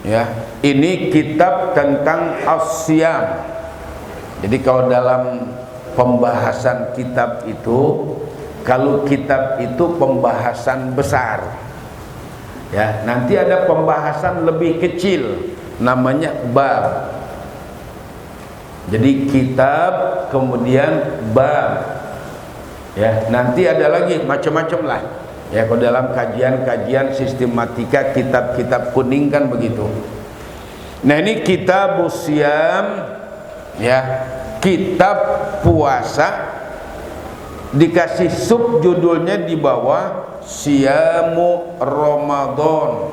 Ya, ini kitab tentang as-siyam. Jadi kalau dalam pembahasan kitab itu, kalau kitab itu pembahasan besar, ya, nanti ada pembahasan lebih kecil, namanya bab. Jadi kitab kemudian bab, ya, nanti ada lagi macam-macam lah. Ya, kalau dalam kajian-kajian sistematika kitab-kitab kuning kan begitu. Nah, ini kitab siyam, ya, kitab puasa, dikasih subjudulnya di bawah Siyamu Ramadan.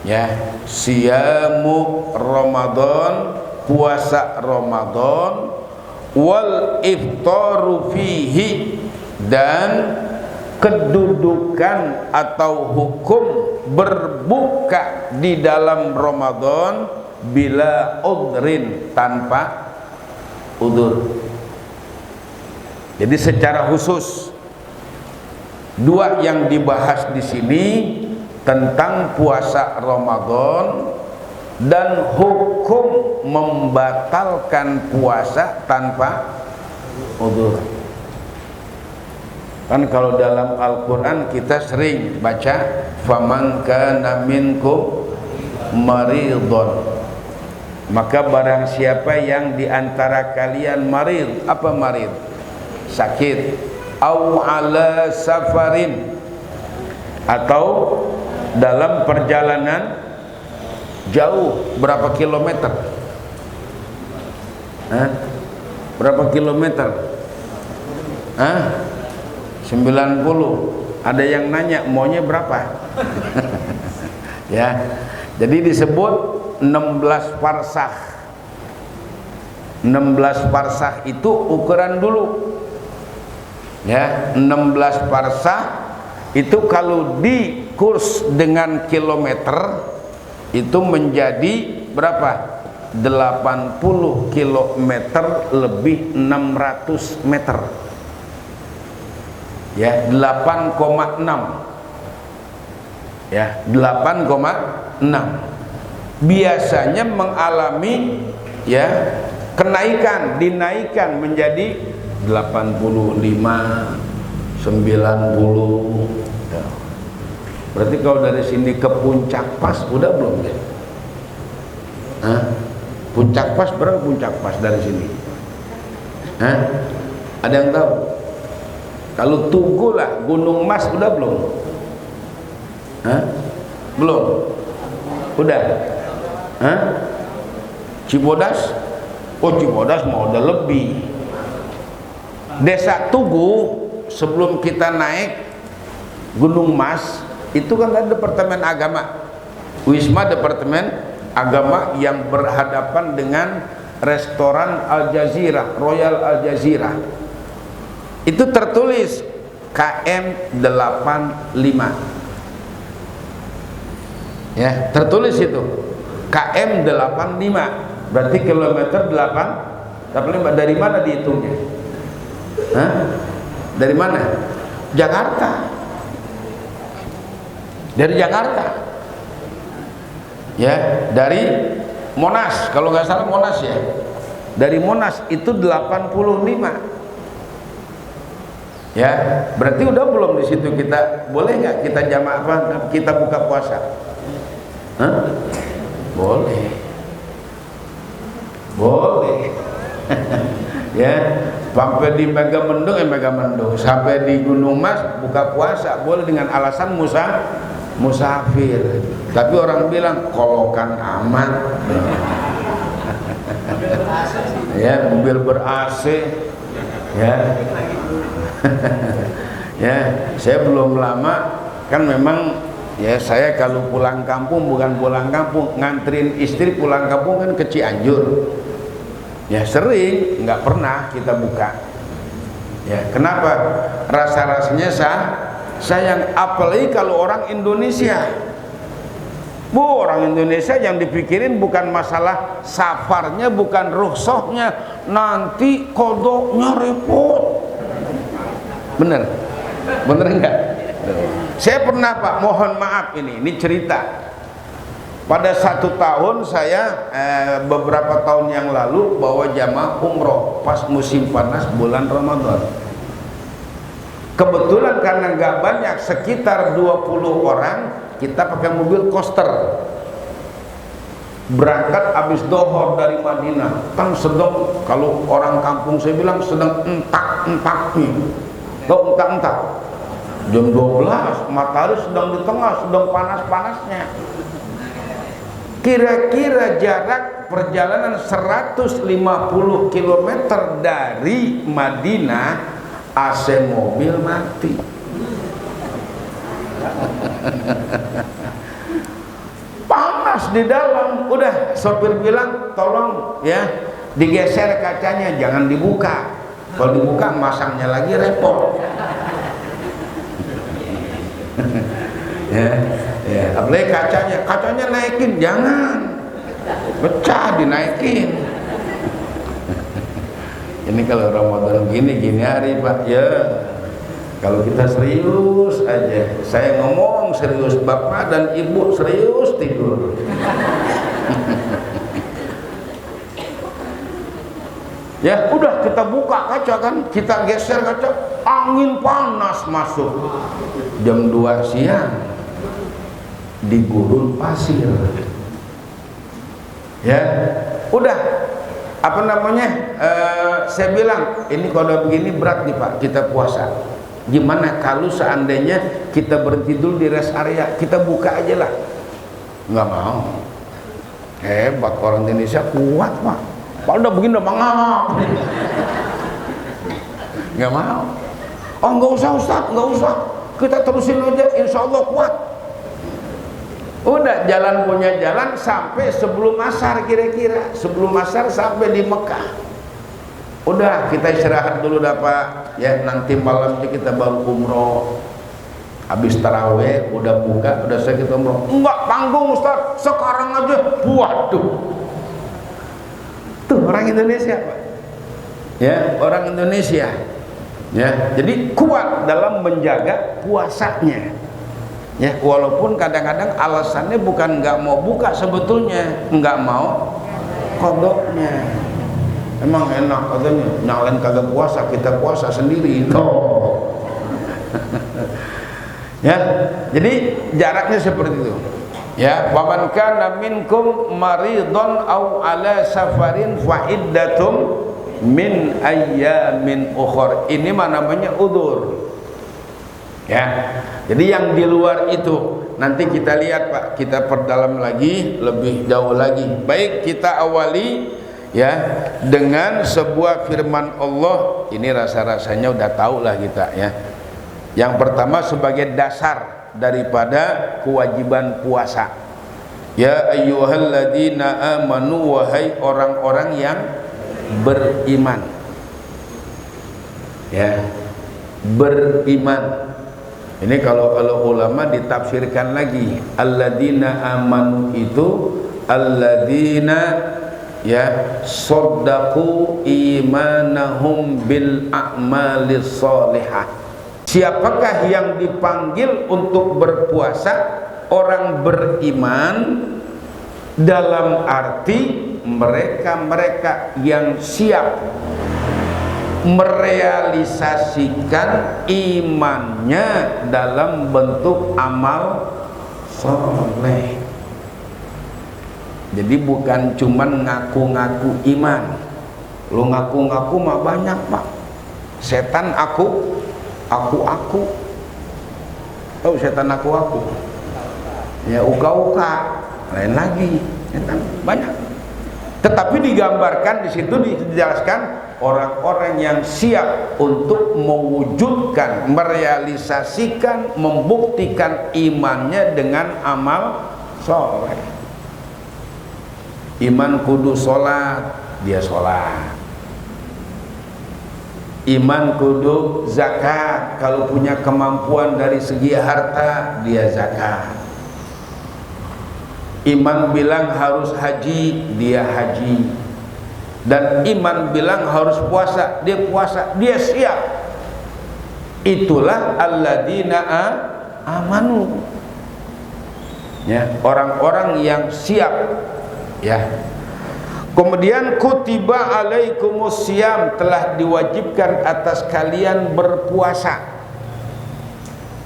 Ya, Siyamu Ramadan, puasa Ramadan, wal iftaru fihi, dan kedudukan atau hukum berbuka di dalam Ramadan bila udrin, tanpa udur. Jadi secara khusus dua yang dibahas di sini tentang puasa Ramadan dan hukum membatalkan puasa tanpa udur. Kan kalau dalam Al-Quran kita sering baca faman kana minkum maridun, maka barang siapa yang diantara kalian marid. Apa marid? Sakit. Au ala safarin, atau dalam perjalanan jauh. Berapa kilometer? Berapa kilometer? 90. Ada yang nanya maunya berapa? Ya, jadi disebut 16 parsakh. 16 parsakh itu ukuran dulu. Ya, 16 parsakh itu kalau dikurs dengan kilometer itu menjadi berapa? 80 kilometer lebih 600 meter. Ya, 8,6. Ya, 8,6. Biasanya mengalami, ya, kenaikan, dinaikkan menjadi 85, 90. Ya. Berarti kalau dari sini ke Puncak Pas udah belum ya? Puncak Pas berapa Puncak Pas dari sini? Ada yang tahu? Kalau Tugu lah, Gunung Mas udah belum? Belum? Udah? Cibodas? Oh, Cibodas mau udah lebih. Desa Tugu sebelum kita naik Gunung Mas itu kan ada Departemen Agama, Wisma Departemen Agama yang berhadapan dengan restoran Al Jazeera, Royal Al Jazeera. Itu tertulis KM 85. Ya, tertulis itu KM 85. Berarti kilometer 85. Dari mana dihitungnya? Dari mana? Jakarta. Dari Jakarta. Ya, dari Monas, kalau nggak salah Monas ya. Dari Monas itu 85. Ya, berarti udah belum di situ kita boleh nggak kita jamaah apa? Kita buka puasa? Boleh. Boleh. Ya, sampai di Megamendung, sampai di Gunung Mas buka puasa boleh dengan alasan musafir. Tapi orang bilang kolokan aman. Ya, mobil ber-AC. Ya. Ya, saya belum lama kan memang ya, saya kalau pulang kampung bukan pulang kampung, nganterin istri pulang kampung kan ke Cianjur. Ya sering, nggak pernah kita buka. Ya, kenapa? Rasa-rasanya sayang, apalagi kalau orang Indonesia. Orang Indonesia yang dipikirin bukan masalah safarnya, bukan rukhsahnya, nanti kodoknya repot. Bener? Bener enggak? Saya pernah Pak, mohon maaf ini cerita. Pada satu tahun saya beberapa tahun yang lalu bawa jamaah umroh pas musim panas bulan Ramadan. Kebetulan karena nggak banyak, sekitar 20 orang, kita pakai mobil coaster. Berangkat habis dohor dari Madinah, kan sedang, kalau orang kampung saya bilang sedang entak-entak nih. Tahu entak-entak? Jam 12, matahari sedang di tengah, sedang panas-panasnya. Kira-kira jarak perjalanan 150 km dari Madinah, AC mobil mati. Panas di dalam. Udah sopir bilang, tolong ya digeser kacanya, jangan dibuka. Kalau dibuka masangnya lagi repot. Ya, apalagi kacanya naikin, jangan pecah, dinaikin. Ini kalau Ramadan gini hari Pak ya, kalau kita serius aja, saya ngomong serius, bapak dan ibu serius tidur. Ya udah, kita buka kaca kan, kita geser kaca, angin panas masuk. Jam 2 siang di gurun pasir. Ya udah, apa namanya, saya bilang ini kalau begini berat nih Pak, kita puasa. Gimana kalau seandainya kita berhenti dulu di rest area, kita buka aja lah. Nggak mau. Hebat orang Indonesia, kuat Pak. Kalau udah begini udah mangap. Nggak mau. Oh nggak usah Ustaz, nggak usah, kita terusin aja, insya Allah kuat. Udah jalan punya jalan sampai sebelum asar, kira-kira sebelum asar sampai di Mekah. Udah kita istirahat dulu dah Pak ya, nanti malamnya kita baru umroh. Habis taraweh udah buka, udah saya kita umroh. Enggak, tanggung Ustaz, sekarang aja. Waduh, tuh orang Indonesia Pak ya, orang Indonesia ya, jadi kuat dalam menjaga puasanya ya, walaupun kadang-kadang alasannya bukan nggak mau buka, sebetulnya nggak mau kodoknya. Emang enak katanya, nyalain kagak puasa, kita puasa sendiri no. Ya, jadi jaraknya seperti itu ya. Waman kana minkum maridun aw ala safarin fa iddatum min ayyamin ukhra. Ini mah namanya udzur ya. Jadi yang di luar itu nanti kita lihat Pak, kita perdalam lagi lebih jauh lagi. Baik, kita awali ya dengan sebuah firman Allah. Ini rasa-rasanya udah tahu lah kita ya. Yang pertama sebagai dasar daripada kewajiban puasa. Ya ayyuhalladzina amanu, wahai orang-orang yang beriman. Ya, beriman. Ini kalau ulama ditafsirkan lagi, alladzina amanu itu alladzina ya saddaqu imanahum bil a'malis sholihah. Siapakah yang dipanggil untuk berpuasa? Orang beriman, dalam arti mereka-mereka yang siap merealisasikan imannya dalam bentuk amal soleh. Jadi bukan cuman ngaku-ngaku iman. Lu ngaku-ngaku mah banyak Pak. Setan aku. Tahu setan aku. Ya uka-uka, lain lagi. Setan banyak. Tetapi digambarkan di situ, dijelaskan orang-orang yang siap untuk mewujudkan, merealisasikan, membuktikan imannya dengan amal soleh. Iman kudu sholat, dia sholat. Iman kudu zakat, kalau punya kemampuan dari segi harta, dia zakat. Iman bilang harus haji, dia haji. Dan iman bilang harus puasa, dia puasa, dia siap. Itulah alladzina amanu. Ya, orang-orang yang siap. Ya. Kemudian kutiba alaikumus siyam, telah diwajibkan atas kalian berpuasa.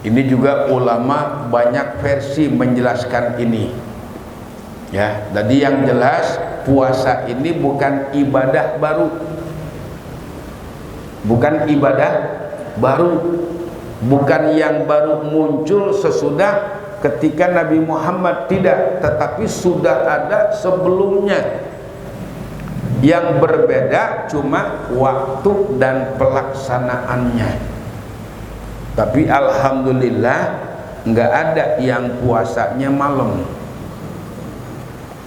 Ini juga ulama banyak versi menjelaskan ini. Ya, tadi yang jelas puasa ini bukan ibadah baru. Bukan ibadah baru. Bukan yang baru muncul sesudah ketika Nabi Muhammad, tidak, tetapi sudah ada sebelumnya. Yang berbeda cuma waktu dan pelaksanaannya. Tapi alhamdulillah nggak ada yang puasanya malam.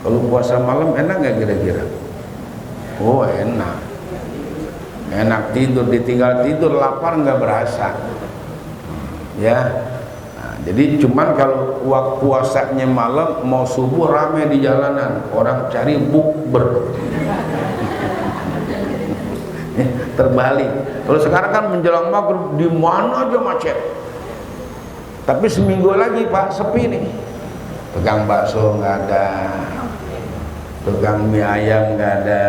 Kalau puasa malam enak nggak kira-kira? Oh enak. Enak tidur, ditinggal tidur, lapar nggak berasa. Ya. Nah, jadi cuman kalau waktu puasanya malam, mau subuh rame di jalanan, orang cari bukber. Terbalik. Kalau sekarang kan menjelang maghrib di mana aja macet. Tapi seminggu lagi Pak sepi nih. Tukang bakso nggak ada, tukang mie ayam nggak ada,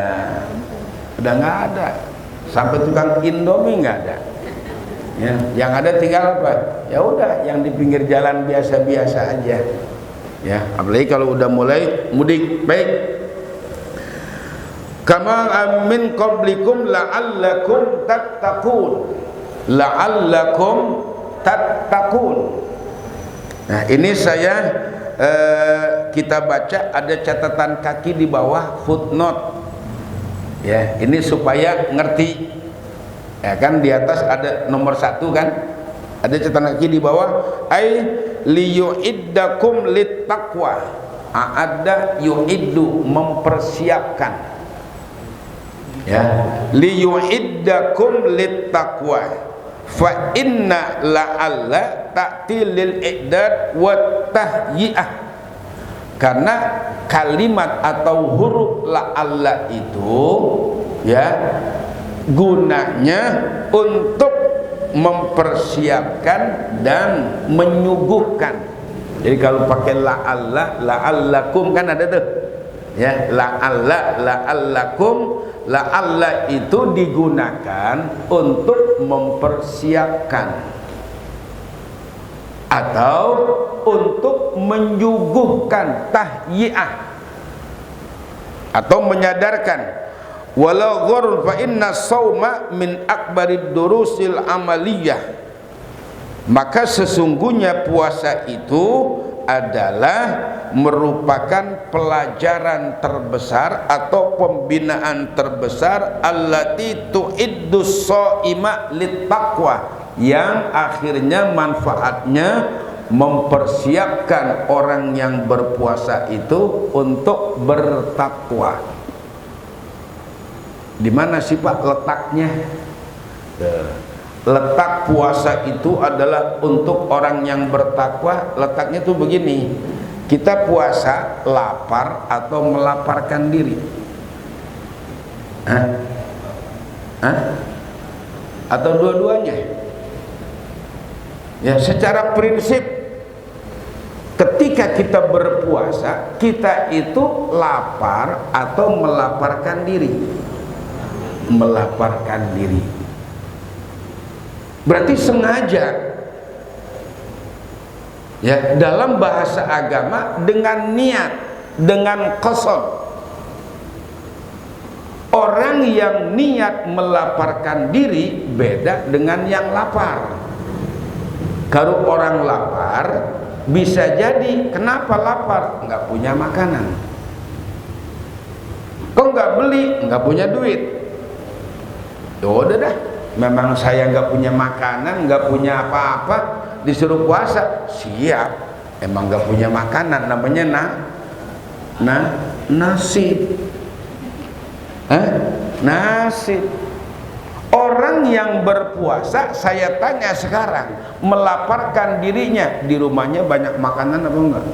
udah nggak ada. Sampai tukang Indomie nggak ada. Ya, yang ada tinggal apa? Ya udah, yang di pinggir jalan biasa-biasa aja. Ya, apalagi kalau udah mulai mudik. Baik. Kama min qablikum la'allakum tattaqun. La'allakum tattaqun. Nah, ini saya kita baca ada catatan kaki di bawah footnote. Ya, ini supaya ngerti. Ya kan di atas ada nomor 1 kan? Ada catatan kaki di bawah, ai liyuiddakum littaqwa. A'adda yuiddu, mempersiapkan. Ya, liyuiddakum littaqwa fa inna la'alla ta'ti lil i'dad wa tahyi'ah. Karena kalimat atau huruf la'alla itu ya gunanya untuk mempersiapkan dan menyuguhkan. Jadi kalau pakai la'alla, la'allakum kan ada tuh. Ya, la'alla, la'allakum. La'alla itu digunakan untuk mempersiapkan atau untuk menyuguhkan, tahyi'ah, atau menyadarkan. Walau ghurr fa inna sauma min akbarid durusil amaliyah. Maka sesungguhnya puasa itu adalah merupakan pelajaran terbesar atau pembinaan terbesar allati tu'iddus shaima littaqwa, yang akhirnya manfaatnya mempersiapkan orang yang berpuasa itu untuk bertakwa. Di mana sih Pak letaknya? Letak puasa itu adalah untuk orang yang bertakwa. Letaknya tuh begini, kita puasa lapar atau melaparkan diri? Hah? Hah? Atau dua-duanya? Ya, secara prinsip ketika kita berpuasa, kita itu lapar atau melaparkan diri? Melaparkan diri. Berarti sengaja. Ya, dalam bahasa agama dengan niat, dengan qasad. Orang yang niat melaparkan diri beda dengan yang lapar. Kalau orang lapar bisa jadi, kenapa lapar? Nggak punya makanan. Kok nggak beli? Nggak punya duit. Ya udah dah, memang saya nggak punya makanan, nggak punya apa-apa, disuruh puasa, siap. Emang nggak punya makanan, namanya nasi. Nasi. Orang yang berpuasa, saya tanya sekarang, melaparkan dirinya, di rumahnya banyak makanan apa enggak?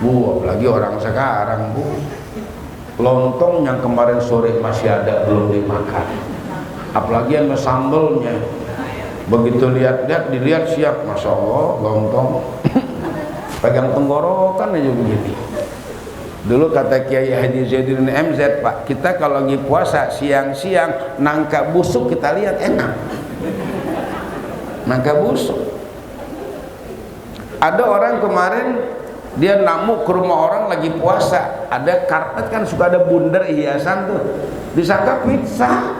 Bu, apalagi orang sekarang, Bu, lontong yang kemarin sore masih ada belum dimakan, apalagi yang sambelnya, begitu lihat-lihat, dilihat siap, masya Allah lontong. pegang tenggorokan aja begini. Dulu kata Kiai Haji Zainuddin MZ, Pak, kita kalau lagi puasa siang-siang nangka busuk kita lihat enak. Nangka busuk. Ada orang kemarin dia namu ke rumah orang lagi puasa, ada karpet kan suka ada bundar hiasan tuh, disangka pizza.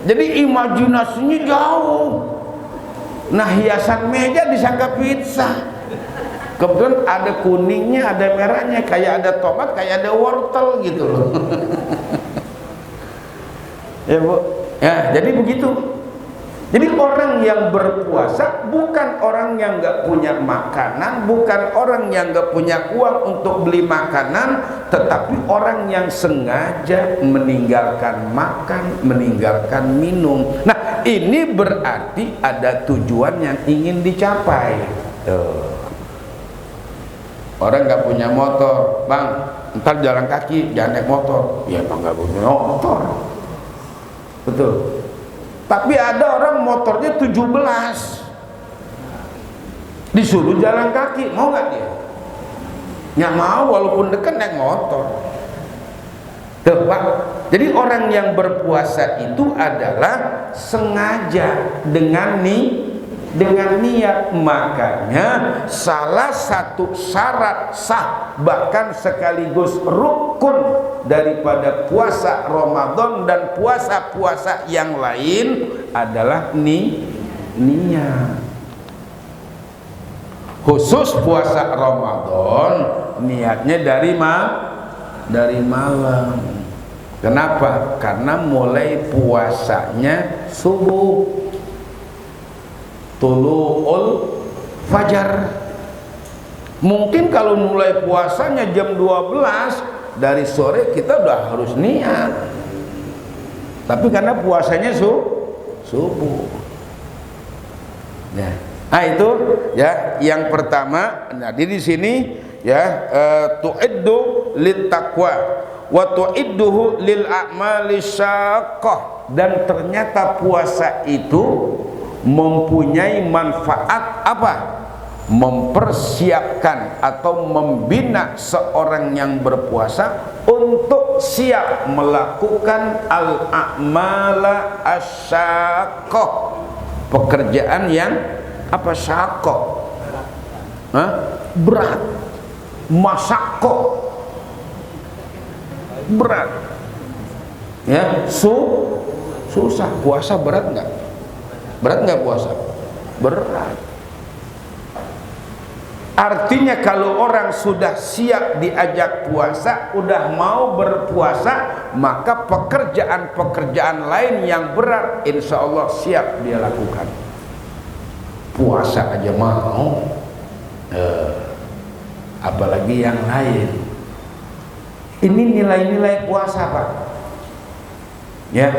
Jadi imajinasinya jauh. Nah, hiasan meja disangka pizza. Kebetulan ada kuningnya, ada merahnya, kayak ada tomat, kayak ada wortel gitu loh. Ya Bu, ya jadi begitu. Jadi orang yang berpuasa bukan orang yang nggak punya makanan, bukan orang yang nggak punya uang untuk beli makanan, tetapi orang yang sengaja meninggalkan makan, meninggalkan minum. Nah, ini berarti ada tujuan yang ingin dicapai. Tuh. Orang nggak punya motor, Bang, ntar jalan kaki, jangan naik motor. Ya Bang, nggak punya motor. Betul. Tapi ada orang motornya 17, disuruh jalan kaki, mau nggak dia? Nggak mau, walaupun dekat naik motor. Tuh, Pak. Jadi orang yang berpuasa itu adalah sengaja dengan niat. Makanya salah satu syarat sah bahkan sekaligus rukun daripada puasa Ramadan dan puasa-puasa yang lain adalah niat. Khusus puasa Ramadan niatnya dari malam. Kenapa? Karena mulai puasanya subuh, tulu'ul fajar. Mungkin kalau mulai puasanya jam 12, dari sore kita udah harus niat. Tapi karena puasanya subuh. Nah, itu ya yang pertama. Nah, di sini ya tu'iddu lit taqwa wa tu'idduhu lil a'mali syaqqah, dan ternyata puasa itu mempunyai manfaat apa? Mempersiapkan atau membina seorang yang berpuasa untuk siap melakukan al-a'mala asyaqqah, pekerjaan yang apa? Syaqqah, berat, masyaqqah, berat ya, susah. Puasa berat nggak? Berat nggak puasa? Berat. Artinya kalau orang sudah siap diajak puasa, udah mau berpuasa, maka pekerjaan-pekerjaan lain yang berat insya Allah siap dia lakukan. Puasa aja mau, apalagi yang lain. Ini nilai-nilai puasa, Pak. Ya,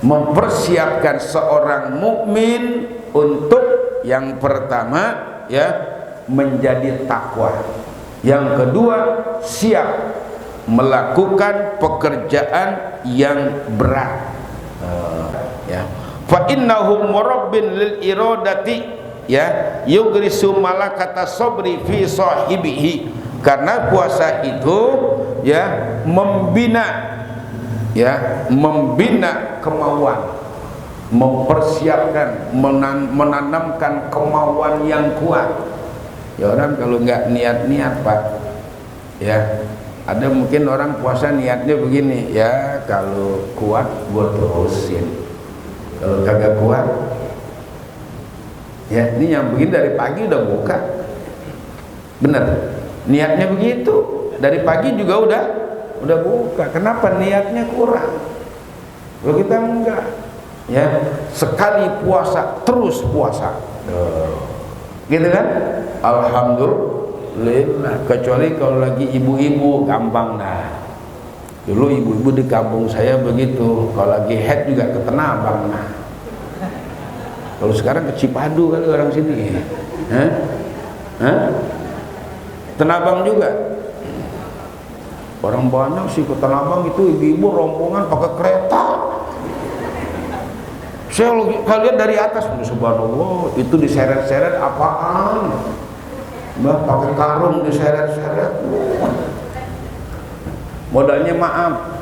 mempersiapkan seorang mukmin untuk yang pertama ya menjadi takwa, yang kedua siap melakukan pekerjaan yang berat. Ya, fa innahu murabbin lil iradati ya yugrisu malakata sabri fi sahibihi, karena puasa itu ya membina kemauan, mempersiapkan, menanamkan kemauan yang kuat. Ya, orang kalau nggak niat-niat, Pak, ya ada mungkin orang puasa niatnya begini, ya kalau kuat gue terusin, kalau kagak kuat ya ini yang begini dari pagi udah buka. Bener, niatnya begitu, dari pagi juga udah buka. Kenapa? Niatnya kurang. Kalau kita enggak, ya sekali puasa terus puasa, gitu kan? Alhamdulillah. Kecuali kalau lagi ibu-ibu gampang dah. Dulu ibu-ibu di kampung saya begitu, kalau lagi head juga ke Tanah Abang. Nah, kalau sekarang ke Cipadu kali orang sini. Tanah Abang juga. Orang banyak sih ke Tanah Abang itu, ibu-ibu rombongan pakai kereta. Saya lihat dari atas, subhanallah, itu diseret-seret apaan? Mbak pakai karung diseret-seret. Modalnya maaf.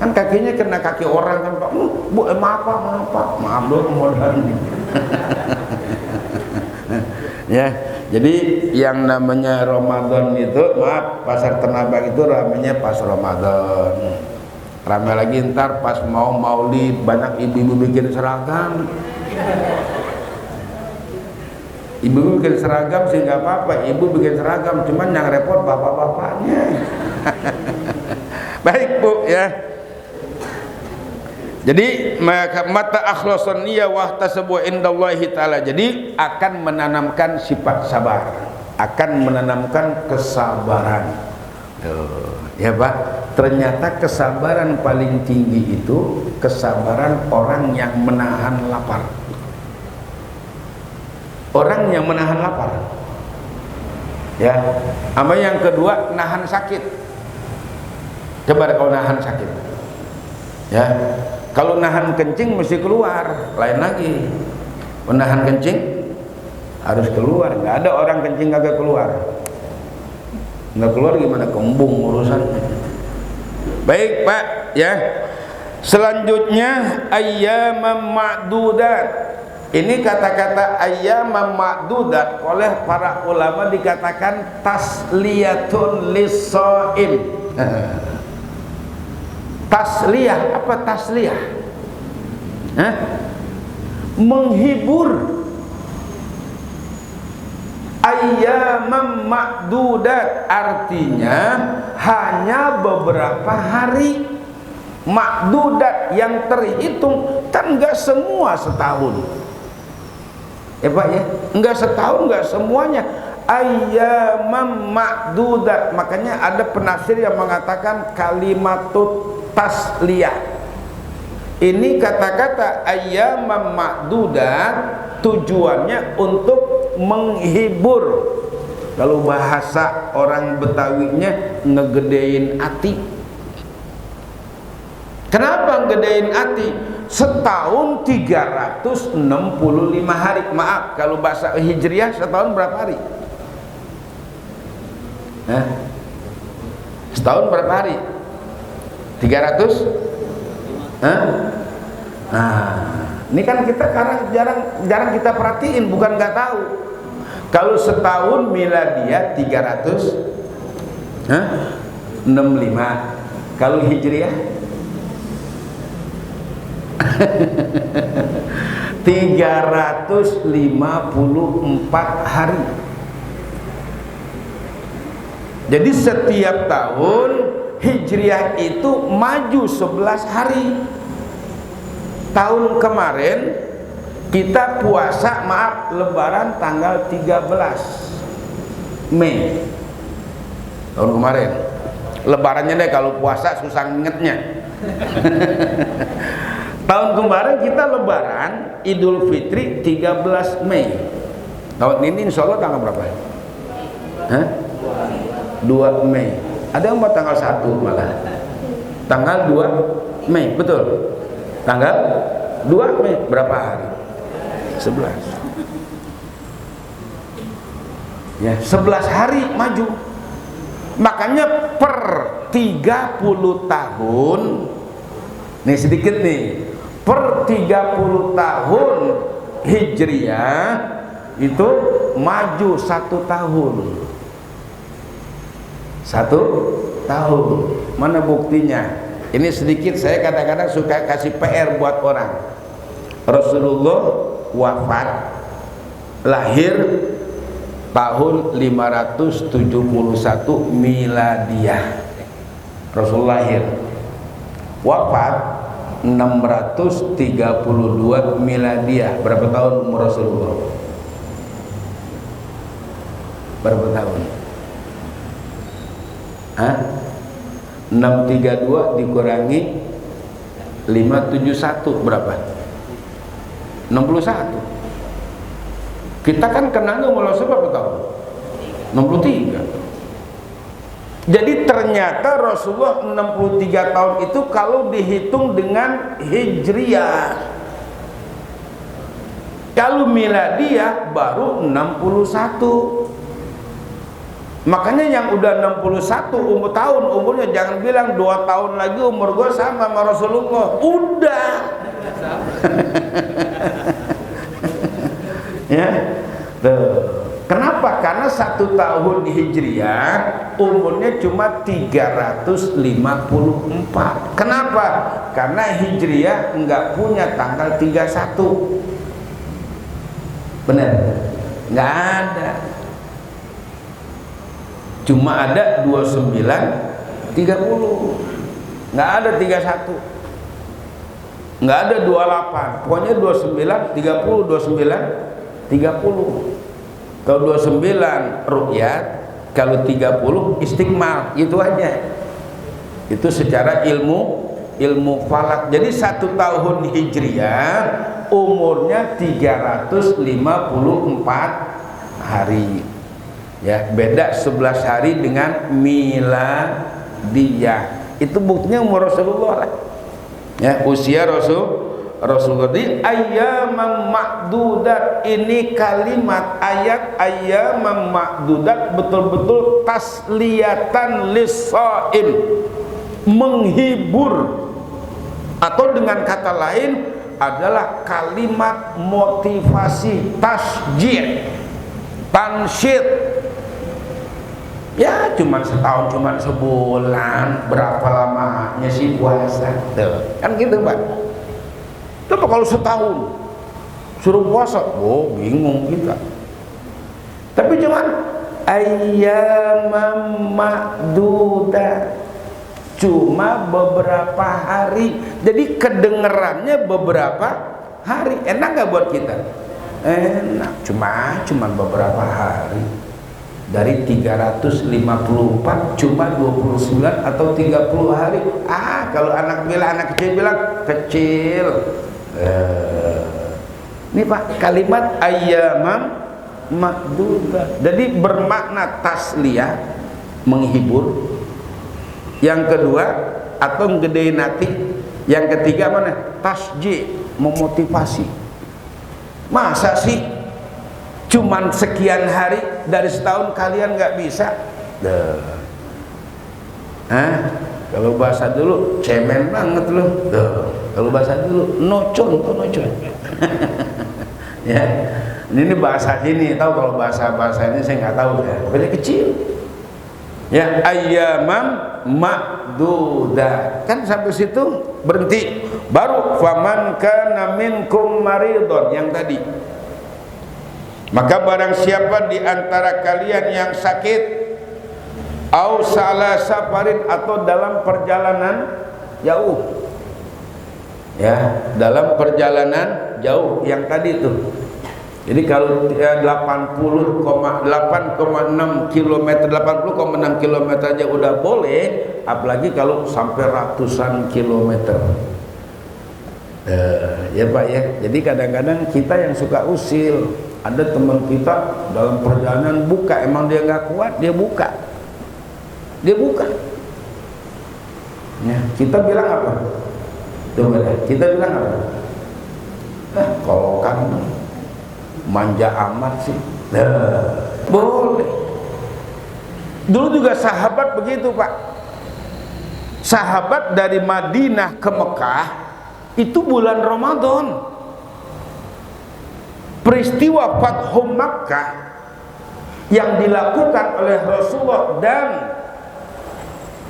Kan kakinya kena kaki orang kan Pak. Bu, maaf dong modalnya. Ya, jadi yang namanya Ramadan itu, maaf, pasar Tanah Abang itu ramenya pas Ramadan. Ramai lagi ntar pas mau maulid, banyak ibu-ibu bikin seragam. Ibu bikin seragam sih nggak apa-apa, ibu bikin seragam, cuman yang repot bapak-bapaknya. Baik Bu ya. Jadi mata akhlasun niyah wa tasabu indallahi taala. Jadi akan menanamkan sifat sabar, akan menanamkan kesabaran. Ya Pak, ternyata kesabaran paling tinggi itu kesabaran orang yang menahan lapar. Orang yang menahan lapar. Ya, sama yang kedua nahan sakit. Coba kalau nahan sakit. Ya, kalau nahan kencing mesti keluar, lain lagi. Menahan kencing harus keluar. Nggak ada orang kencing kagak keluar. Nggak keluar gimana, kembung urusan. Baik Pak ya. Selanjutnya ayyamam ma'dudat. Ini kata-kata ayyamam ma'dudat oleh para ulama dikatakan tasliyatun lis-shaim. Tasliyah, apa tasliyah? Menghibur. Ayyamam ma'dudat artinya hanya beberapa hari. Ma'dudat yang terhitung, kan enggak semua setahun. Ya Pak ya, enggak setahun, enggak semuanya. Ayyamam ma'dudat, makanya ada penafsir yang mengatakan kalimatut tasliyah. Ini kata-kata ayyamam ma'dudat tujuannya untuk menghibur. Kalau bahasa orang Betawinya ngegedein hati. Kenapa ngegedein hati? Setahun 365 hari. Maaf, kalau bahasa Hijriah setahun berapa hari? Setahun berapa hari? 300? Nah, ini kan kita jarang kita perhatiin, bukan nggak tahu. Kalau setahun miladiah 365. Kalau Hijriah 354 hari. Jadi setiap tahun Hijriah itu maju 11 hari. Tahun kemarin kita puasa, maaf, lebaran tanggal 13 Mei. Tahun kemarin. Lebarannya deh, kalau puasa susah ngingetnya. Tahun kemarin kita lebaran Idul Fitri 13 Mei. Tahun ini insya Allah tanggal berapa? 2 Mei. Ada yang buat tanggal 1 malah. Tanggal 2 Mei, betul. Tanggal 2 Mei berapa hari? 11. Ya, 11 hari maju. Makanya per 30 tahun, nih sedikit nih, per 30 tahun Hijriah itu maju 1 tahun. 1 tahun. Mana buktinya? Ini sedikit, saya kadang-kadang suka kasih PR buat orang. Rasulullah wafat, lahir tahun 571 miladiah. Rasul lahir, wafat 632 miladiah. Berapa tahun umur Rasulullah? Berapa tahun? 632 dikurangi 571 berapa? 61. Kita kan kenalnya umur Rasul berapa tahun? 63. Jadi ternyata Rasulullah 63 tahun itu kalau dihitung dengan Hijriah. Kalau miladiah baru 61. Makanya yang udah 61 umurnya jangan bilang 2 tahun lagi umur gue sama Rasulullah. Udah. Ya. Tuh. Kenapa? Karena 1 tahun Hijriah umurnya cuma 354. Kenapa? Karena Hijriah enggak punya tanggal 31. Benar? Enggak ada. Cuma ada 29 30. Enggak ada 31. Enggak ada 28. Pokoknya 29 30 29 30. Kalau 29 ru'yat, kalau 30 istikmal, itu aja. Itu secara ilmu falak. Jadi 1 tahun Hijriah umurnya 354 hari. Ya, beda 11 hari dengan miladiyah. Itu buktinya umur Rasulullah lah. Ya, usia Rasulullah di ayyamam ma'dudat. Ini kalimat ayat ayyamam ma'dudat betul-betul tasliyatan lis-shaim, menghibur, atau dengan kata lain adalah kalimat motivasi, tasjid, tansyid. Ya cuman setahun, cuman sebulan, berapa lamanya sih puasa? Tuh, kan gitu Pak. Coba kalau setahun suruh puasa, oh bingung kita. Tapi cuman ayyamam ma'dudah, cuma beberapa hari. Jadi kedengerannya beberapa hari. Enak gak buat kita? Enak, cuma beberapa hari. Dari 354 cuma 29 atau 30 hari. Kalau anak kecil bilang kecil. Ini Pak, kalimat ayyamam ma'dudah. Jadi bermakna tasliyah, menghibur. Yang kedua, atau ngedein hati. Yang ketiga mana? Tasjid, memotivasi. Masa sih cuman sekian hari dari setahun kalian nggak bisa? Kalau bahasa dulu cemen banget loh. Kalau bahasa dulu nocon. Ya, ini bahasa sini, tahu kalau bahasa ini saya nggak tahu ya. Pokoknya kecil. Ya, ayyamam ma'dudah. Kan sampai situ berhenti. Baru faman kana minkum maridun yang tadi. Maka barang siapa di antara kalian yang sakit, au salah safarin, atau dalam perjalanan jauh. Ya, dalam perjalanan jauh yang tadi tuh. Jadi kalau 8,6 km, 80,6 km aja udah boleh, apalagi kalau sampai ratusan kilometer. Ya Pak ya. Jadi kadang-kadang kita yang suka usil. Ada teman kita dalam perjalanan buka, emang dia nggak kuat, dia buka. Ya, kita bilang apa? Coba deh, kita bilang apa? Kalau kan manja amat sih. Boleh. Dulu juga sahabat begitu Pak. Sahabat dari Madinah ke Mekah itu bulan Ramadan. Peristiwa Fathu Makkah yang dilakukan oleh Rasulullah dan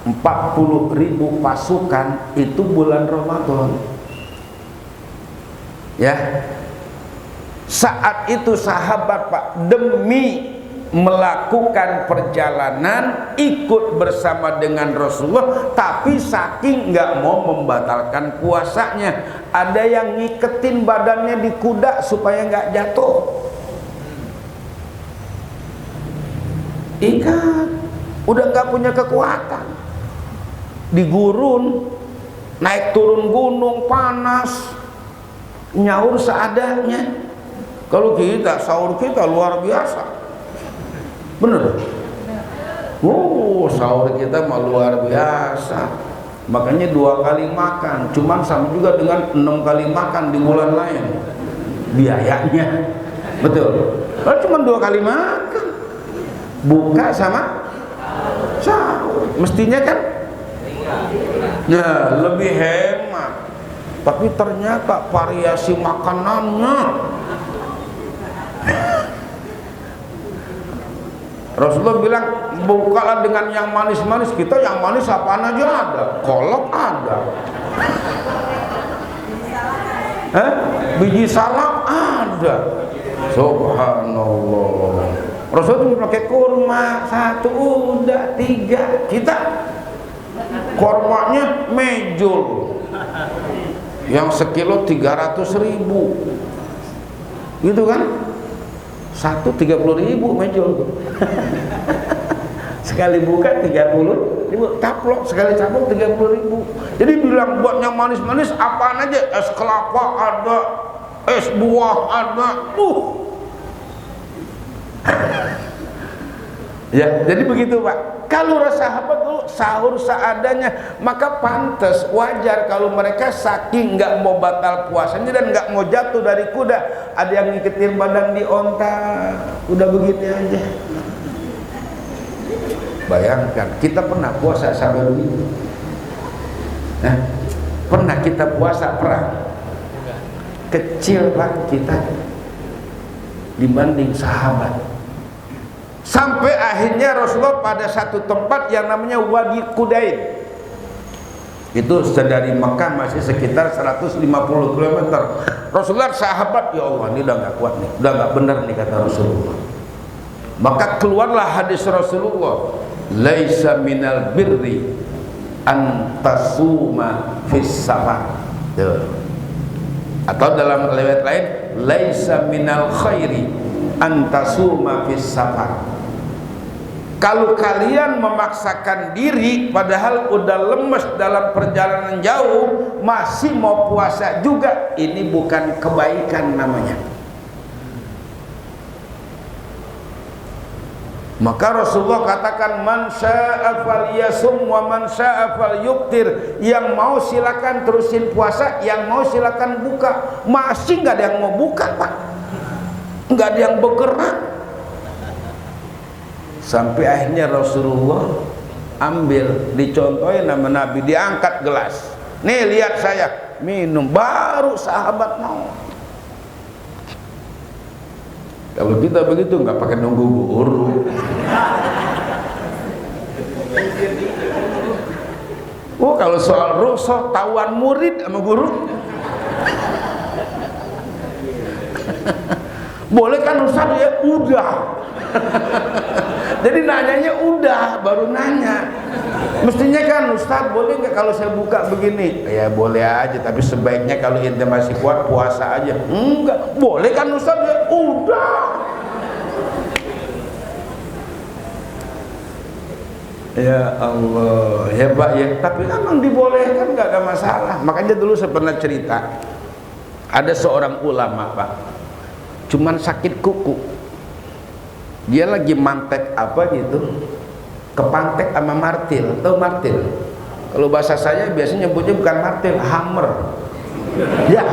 40.000 pasukan itu bulan Ramadan. Ya. Saat itu sahabat Pak demi melakukan perjalanan ikut bersama dengan Rasulullah, tapi saking nggak mau membatalkan puasanya, ada yang ngiketin badannya di kuda supaya nggak jatuh. Ikat, udah nggak punya kekuatan, di gurun, naik turun gunung panas, nyaur seadanya. Kalau kita sahur kita luar biasa. Bener? Sahur kita mah luar biasa. Makanya 2 kali makan, cuman sama juga dengan 6 kali makan di bulan lain. biayanya. Betul. Kalau cuma 2 kali makan, buka sama sahur, mestinya kan ya lebih hemat. Tapi ternyata variasi makanannya, Rasulullah bilang bukalah dengan yang manis-manis. Kita yang manis apaan aja ada, kolak ada, biji salak ada. Subhanallah. Rasulullah pakai kurma 1 udah 3. Kita kormanya mejul yang sekilo 300.000 gitu kan, 30.000 mejul. Sekali buka 30.000, caplok sekali caplok 30.000. Jadi bilang buat yang manis-manis apaan aja, es kelapa ada, es buah ada, ya, jadi begitu Pak. Kalau sahabat dulu sahur seadanya, maka pantas, wajar kalau mereka saking nggak mau batal puasanya dan nggak mau jatuh dari kuda, ada yang ngiketin badan di onta, udah begini aja. Bayangkan, kita pernah puasa sampai begitu? Nah, pernah kita puasa perang? Kecil Pak kita dibanding sahabat. Sampai akhirnya Rasulullah pada satu tempat yang namanya Wadi Qudain, itu dari Mekah masih sekitar 150 km. Rasulullah sahabat, ya Allah ini udah gak kuat nih, udah gak benar nih kata Rasulullah. Maka keluarlah hadis Rasulullah, laisa minal birri an tasuma fis safar. Atau dalam riwayat lain, laisa minal khairi an tasuma fis safar. Kalau kalian memaksakan diri padahal udah lemes dalam perjalanan jauh masih mau puasa juga, ini bukan kebaikan namanya. Maka Rasulullah katakan, man syaa falyasum wa man syaa falyuftir. Yang mau silakan terusin puasa, yang mau silakan buka. Masih nggak ada yang mau buka Pak, nggak ada yang bergerak. Sampai akhirnya Rasulullah ambil, dicontohin nama Nabi, diangkat gelas, nih lihat saya minum, baru sahabat mau. Kalau kita begitu nggak pakai nunggu guru. Oh, kalau soal rukhsah tawan murid sama guru. Boleh kan Ustaz? Ya udah. Jadi nanyanya udah, baru nanya. Mestinya kan Ustaz boleh nggak kalau saya buka begini? Ya boleh aja, tapi sebaiknya kalau ente masih kuat puasa aja. Enggak, boleh kan Ustaz? Ya udah. Ya Allah, hebat ya. Tapi memang dibolehkan, nggak ada masalah. Makanya dulu saya pernah cerita, ada seorang ulama Pak, cuman sakit kuku. Dia lagi mantek apa gitu, kepantek sama martil. Tahu martil? Kalau bahasa saya biasanya nyebutnya bukan martil, hammer. Ya.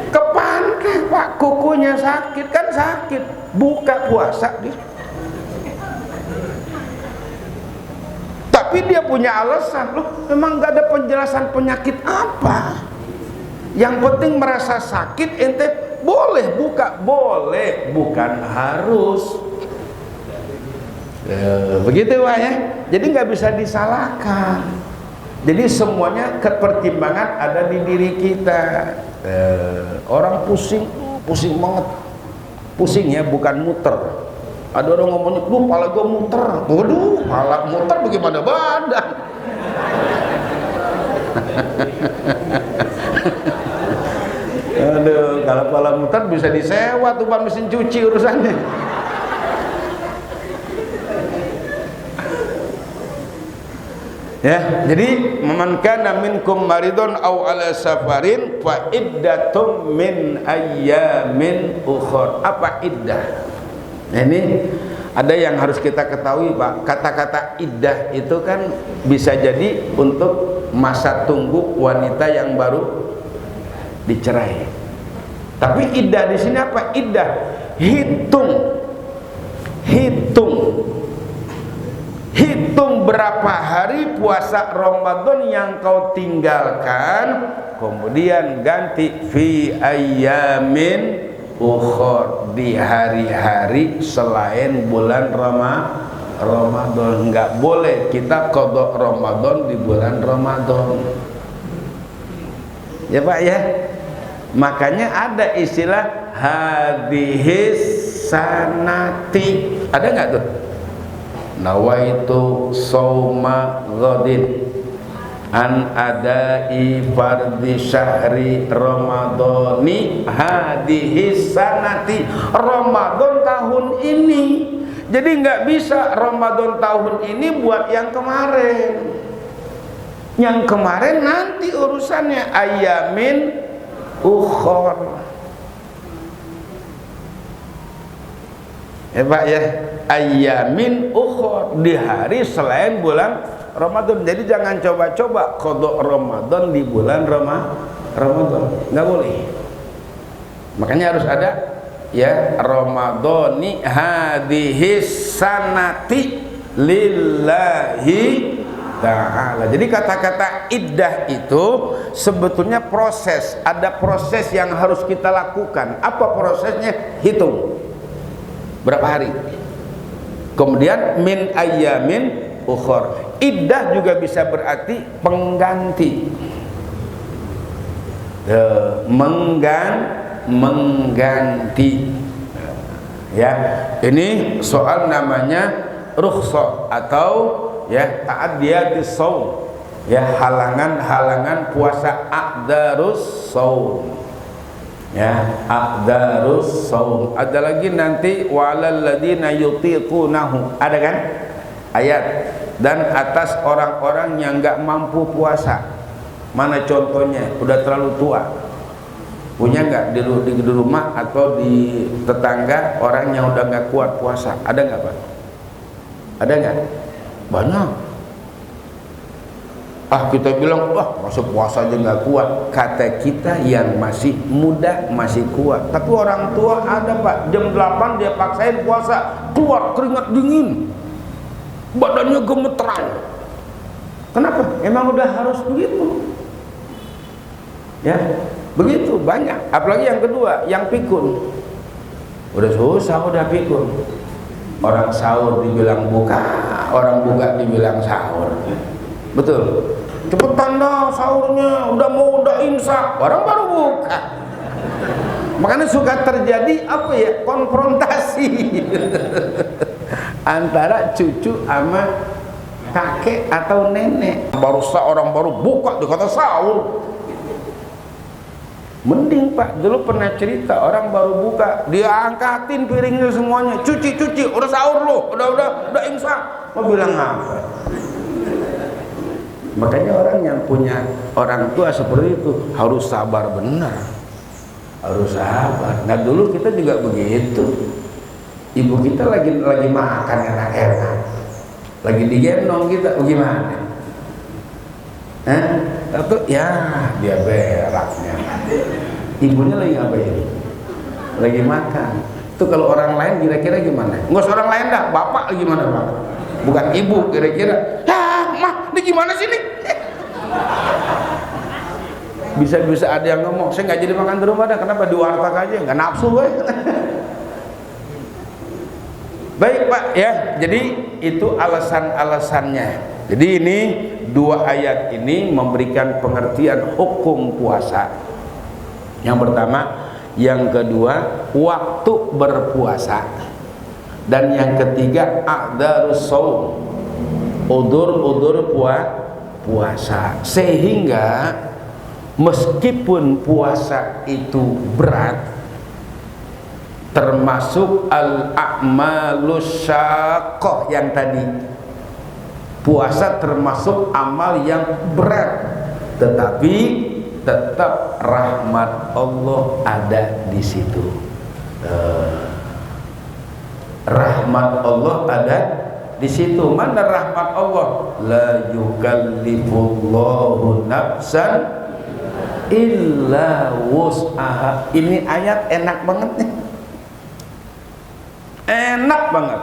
Kepantek Pak, kukunya sakit, kan sakit. Buka puasa dia. Tapi dia punya alasan, loh memang gak ada penjelasan penyakit apa. Yang penting merasa sakit, ente boleh buka, boleh, bukan harus. Begitu Pak ya. Jadi nggak bisa disalahkan. Jadi semuanya kepertimbangan ada di diri kita. Orang pusing, pusing banget. Pusing ya, bukan muter. Ada orang ngomongnya, lu pala gue muter. Waduh, pala muter bagaimana badan? Aduh, kalau pala muter bisa disewa tuh ban mesin cuci urusannya. Ya, jadi man kana minkum maridun aw ala safarin fa iddatum min ayyamin ukhra. Apa iddah? Nah, ini ada yang harus kita ketahui Pak. Kata-kata iddah itu kan bisa jadi untuk masa tunggu wanita yang baru dicerai. Tapi iddah di sini apa? Iddah hitung berapa hari puasa Ramadan yang kau tinggalkan, kemudian ganti fi ayyamin ukhor, di hari-hari selain bulan Ramadan. Enggak boleh kita qada Ramadan di bulan Ramadan. Ya Pak ya. Makanya ada istilah hadhis sanati. Ada enggak tuh? Nawaitu sauma ghadin an adai fardhi syahri ramadhani hadhis sanati. Ramadan tahun ini. Jadi nggak bisa Ramadan tahun ini buat yang kemarin. Yang kemarin nanti urusannya ayamin ukhor. Ya Pak ya, ayamin ukhor, di hari selain bulan Ramadan. Jadi jangan coba-coba qada Ramadan di bulan Ramadan. Nggak boleh. Makanya harus ada ya Ramadhani hadhis sanati lillahi ta'ala. Jadi kata-kata iddah itu sebetulnya proses, ada proses yang harus kita lakukan. Apa prosesnya? Hitung berapa hari, kemudian min ayyamin ukhor. Iddah juga bisa berarti pengganti, mengganti ya. Ini soal namanya rukhsah atau ya ta'addiyatis shaum, ya halangan-halangan puasa, aqdarus shaum, ya aqdarus shaum. Ada lagi nanti walal ladina yutiqunahu, ada kan ayat, dan atas orang-orang yang nggak mampu puasa. Mana contohnya? Udah terlalu tua, punya nggak di rumah atau di tetangga orang yang udah nggak kuat puasa? Ada nggak Pak? Ada nggak? Banyak. Kita bilang masuk puasa aja nggak kuat. Kata kita yang masih muda masih kuat, tapi orang tua ada Pak, jam 8 dia paksain puasa, keluar keringat dingin, badannya gemeteran. Kenapa? Emang udah harus begitu ya, begitu banyak. Apalagi yang kedua, yang pikun, udah susah, udah pikun. Orang sahur dibilang buka, orang buka dibilang sahur. Betul, cepetan dah sahurnya, udah imsak, orang baru buka. Makanya suka terjadi apa ya, konfrontasi antara cucu sama kakek atau nenek. Orang baru buka dikata sahur. Mending Pak, dulu pernah cerita orang baru buka, dia angkatin piringnya semuanya, cuci, udah sahur loh, udah imsak. Mau bilang apa? Makanya orang yang punya orang tua seperti itu harus sabar benar, harus sabar. Nah dulu kita juga begitu. Ibu kita lagi makan enak-enak, lagi digendong kita, gimana? Atau ya dia beraknya, ibunya lagi ngapain? Lagi makan. Itu kalau orang lain kira-kira gimana? Nggak usah orang lain dah, bapak gimana Pak? Bukan ibu, kira-kira ya mah ini gimana sih nih? Bisa ada yang ngomong, saya nggak jadi makan di rumah dah, kenapa di warteg aja, nggak nafsu gue. Baik Pak ya, jadi itu alasan-alasannya. Jadi ini dua ayat ini memberikan pengertian hukum puasa. Yang pertama, yang kedua waktu berpuasa, dan yang ketiga aqdarus shaum, udur puasa. Sehingga meskipun puasa itu berat, termasuk al-a'malus syaqqah yang tadi, puasa termasuk amal yang berat, tetapi tetap rahmat Allah ada di situ. Rahmat Allah ada di situ mana rahmat Allah? La yukallifullahu nafsan illa wus'aha. Ini ayat enak banget nih. Enak banget.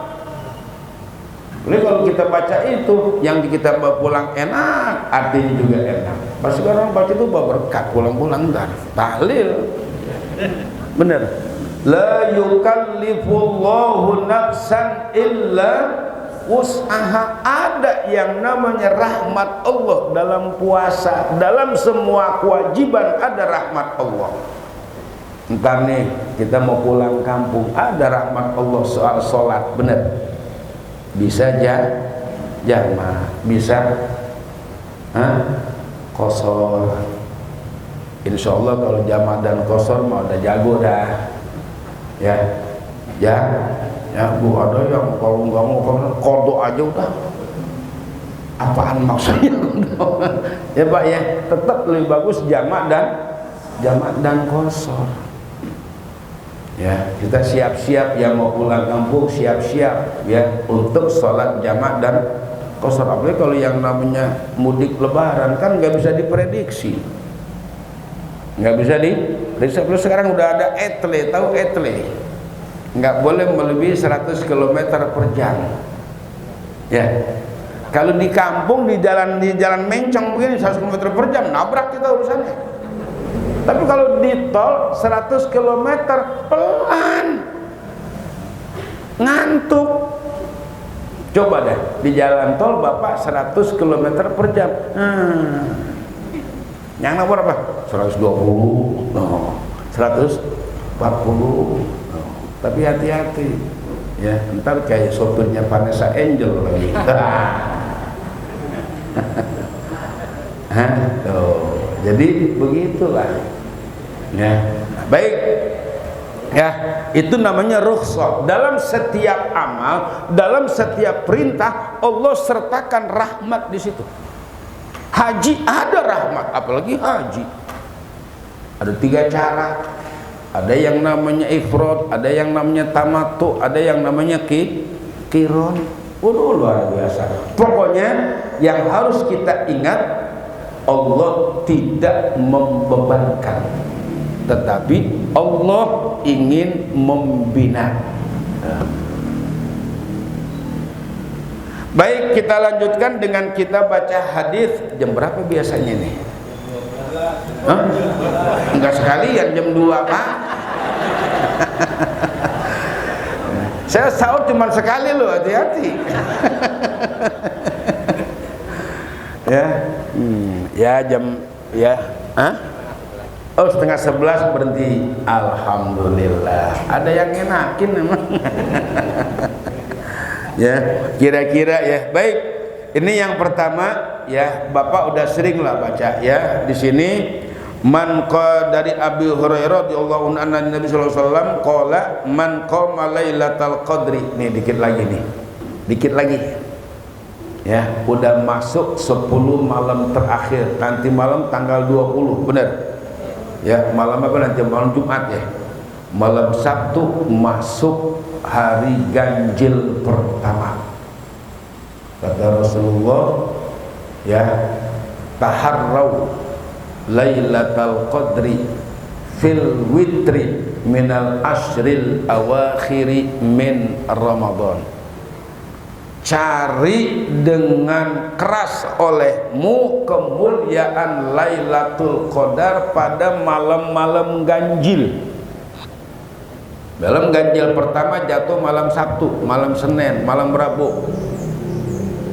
Jadi kalau kita baca itu, yang kita bawa pulang enak, artinya juga enak. Pasti orang baca itu bawa berkat, pulang-pulang dan tahlil. Bener. La yukallifullahu nafsan illa wus'aha. Ada yang namanya rahmat Allah dalam puasa, dalam semua kewajiban ada rahmat Allah. Ntar nih kita mau pulang kampung, ada rahmat Allah soal sholat, bener. Bisa jamaah, bisa qashar. Insya Allah kalau jamaah dan qashar mau udah jago dah. Ya, Bu, ada yang kalau nggak mau kodok aja udah. Apaan maksudnya? Ya Pak ya, tetap lebih bagus jamaah dan qashar. Ya, kita siap-siap yang mau pulang kampung, siap-siap ya untuk sholat jamaah dan qashar. Apalagi kalau yang namanya mudik lebaran kan nggak bisa diprediksi. Nggak bisa diprediksi. Sekarang udah ada etle, tahu etle? Nggak boleh melebihi 100 km per jam. Ya. Kalau di kampung di jalan mencong begini 100 km per jam nabrak kita urusannya. Tapi kalau di tol 100 km pelan, ngantuk. Coba deh di jalan tol Bapak 100 km per jam. Yang nomor apa? 120, 140. Tapi hati-hati ya, ntar kayak sopirnya Vanessa Angel lagi. Jadi begitulah ya. Baik ya, itu namanya rukhsah. Dalam setiap amal, dalam setiap perintah Allah sertakan rahmat di situ. Haji ada rahmat, apalagi haji ada 3 cara. Ada yang namanya ifrad, ada yang namanya tamattu, ada yang namanya qiron. Luar biasa. Pokoknya yang harus kita ingat, Allah tidak membebankan, tetapi Allah ingin membina. Baik, kita lanjutkan dengan kita baca hadis. Jam berapa biasanya nih? Enggak sekalian jam 2 Pak. Saya sahur cuma sekali loh, hati-hati. Ya jam ya. Oh 10:30 berhenti. Alhamdulillah. Ada yang enakin memang. Ya kira-kira ya. Baik. Ini yang pertama ya, Bapak udah sering lah baca ya di sini. Dari Abi Hurairah radhiyallahu anhu Nabi sallallahu alaihi wasallam qala man qama lailatal qadri. Nih dikit lagi nih. Dikit lagi. Ya, udah masuk 10 malam terakhir. Nanti malam tanggal 20, benar? Ya, malam apa nanti? Malam Jumat ya. Malam Sabtu masuk hari ganjil pertama. Kata Rasulullah ya, taharrau lailatal qadri fil witri minal ashril awakhiri min Ramadan. Cari dengan keras olehmu kemuliaan Lailatul Qadar pada malam-malam ganjil. Dalam ganjil pertama jatuh malam Sabtu, malam Senin, malam Rabu,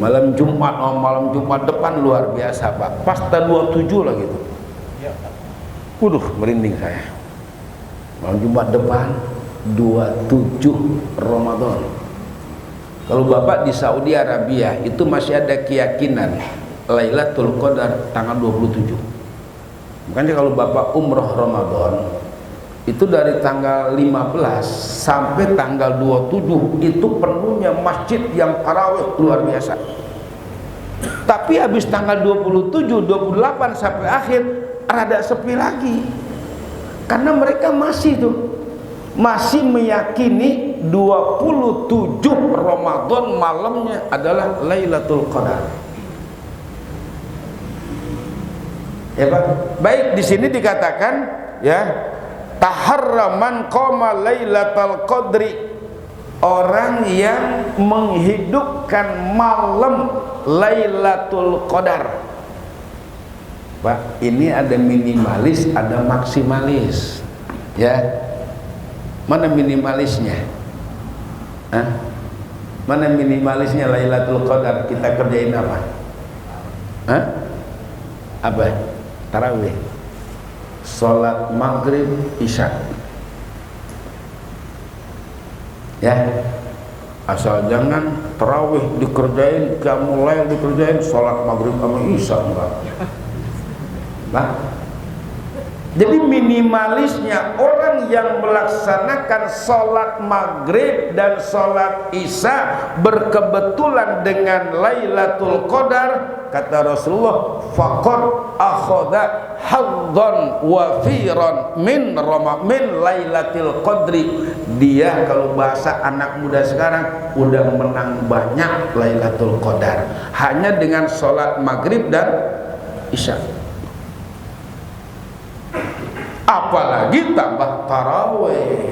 malam Jumat. Malam Jumat depan luar biasa Pak, pas 27 lah gitu. Merinding saya. Malam Jumat depan 27 Ramadan. Kalau Bapak di Saudi Arabia itu masih ada keyakinan Lailatul Qadar tanggal 27. Makanya kalau Bapak umroh Ramadan itu dari tanggal 15 sampai tanggal 27 itu penuhnya masjid yang tarawih luar biasa. Tapi habis tanggal 27, 28 sampai akhir rada sepi lagi. Karena mereka masih tuh masih meyakini 27 Ramadan malamnya adalah Lailatul Qadar. Ya Pak. Baik, di sini dikatakan ya, taharraman qama Lailatul Qadri, orang yang menghidupkan malam Lailatul Qadar. Pak, ini ada minimalis, ada maksimalis. Ya. Mana minimalisnya? Hah? Mana minimalisnya Lailatul Qadar? Kita kerjain apa? Hah? Apa? Tarawih, sholat maghrib, isya. Ya, asal jangan tarawih dikerjain, qiyamul lail dikerjain, sholat maghrib sama isya enggak. Nah, jadi minimalisnya orang yang melaksanakan sholat maghrib dan sholat isya berkebetulan dengan Lailatul Qadar, kata Rasulullah, faqad akhadha haddan wafiran min Lailatul Qadri. Dia, kalau bahasa anak muda sekarang, udah menang banyak Lailatul Qadar hanya dengan sholat maghrib dan isya. Apalagi tambah tarawih,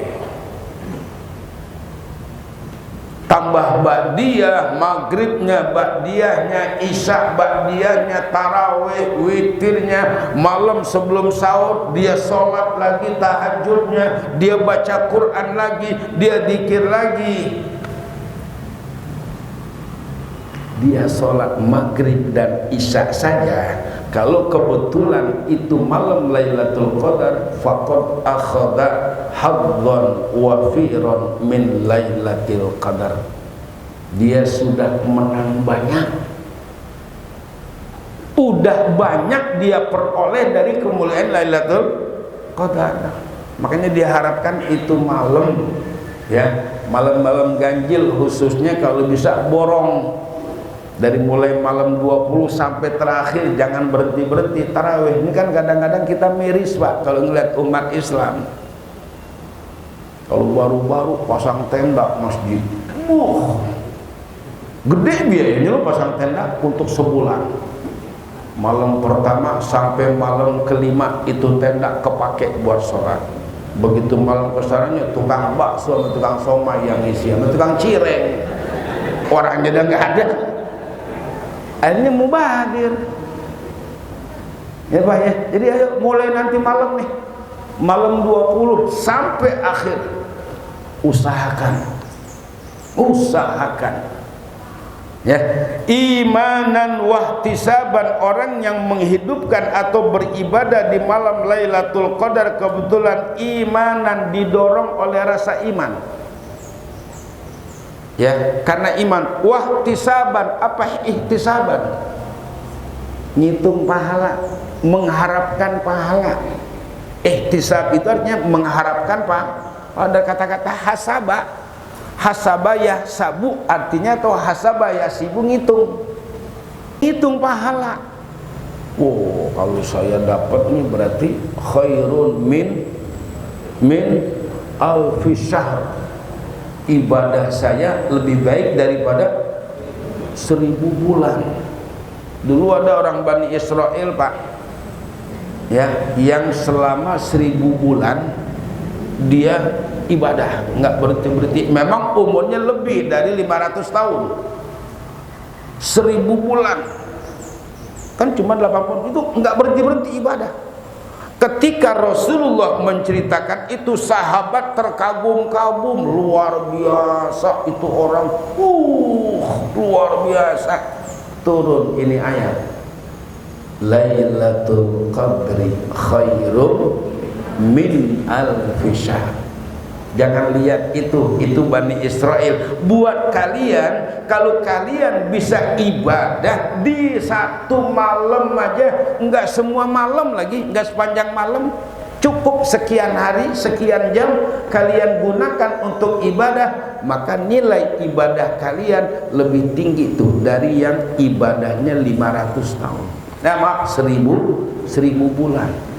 tambah ba'diyah, maghribnya, ba'diyahnya, isya, ba'diyahnya, tarawih, witirnya, malam sebelum sahur dia sholat lagi, tahajudnya, dia baca Quran lagi, dia zikir lagi. Dia sholat maghrib dan isya saja, kalau kebetulan itu malam Lailatul Qadar, faqad akhadha haddan wafiran min Lailatul Qadar. Dia sudah menang banyak, udah banyak dia peroleh dari kemuliaan Lailatul Qadar. Makanya diharapkan itu malam, ya, malam-malam ganjil, khususnya kalau bisa borong. Dari mulai malam 20 sampai terakhir, jangan berhenti-berhenti tarawih. Ini kan kadang-kadang kita miris Pak kalau ngeliat umat Islam. Kalau baru-baru pasang tenda masjid, gede biayanya lo pasang tenda untuk sebulan. Malam pertama sampai malam kelima itu tenda kepake buat sholat. Begitu malam kesananya tukang bakso sama tukang somai yang isi, sama tukang cireng, orangnya udah nggak ada. Akhirnya mubadir, ya Pak ya. Jadi ayo mulai nanti malam nih, malam 20 sampai akhir, usahakan ya, imanan wahtisaban. Orang yang menghidupkan atau beribadah di malam Lailatul Qadar kebetulan imanan, didorong oleh rasa iman. Ya, karena iman. Wahtisaban, apa ihtisaban? Ngitung pahala, mengharapkan pahala. Ihtisab itu artinya mengharapkan pahala. Ada kata-kata hasaba, hasaba yahsabu, artinya atau hasaba yahsibu, hitung pahala. Oh, kalau saya dapat ini berarti khairun min alfi syahr. Ibadah saya lebih baik daripada 1000 bulan. Dulu ada orang Bani Israel Pak, ya, yang selama 1000 bulan dia ibadah, nggak berhenti-berhenti. Memang umurnya lebih dari 500 tahun. 1000 bulan kan cuma 80, itu nggak berhenti-berhenti ibadah. Ketika Rasulullah menceritakan itu, sahabat terkagum-kagum, luar biasa itu orang, luar biasa. Turun ini ayat, Lailatul Qadri khairum min alfi syahr. Jangan lihat itu Bani Israel. Buat kalian, kalau kalian bisa ibadah di satu malam aja, enggak semua malam lagi, enggak sepanjang malam, cukup sekian hari, sekian jam kalian gunakan untuk ibadah, maka nilai ibadah kalian lebih tinggi tuh dari yang ibadahnya 500 tahun. Nah, maaf, 1000 bulan.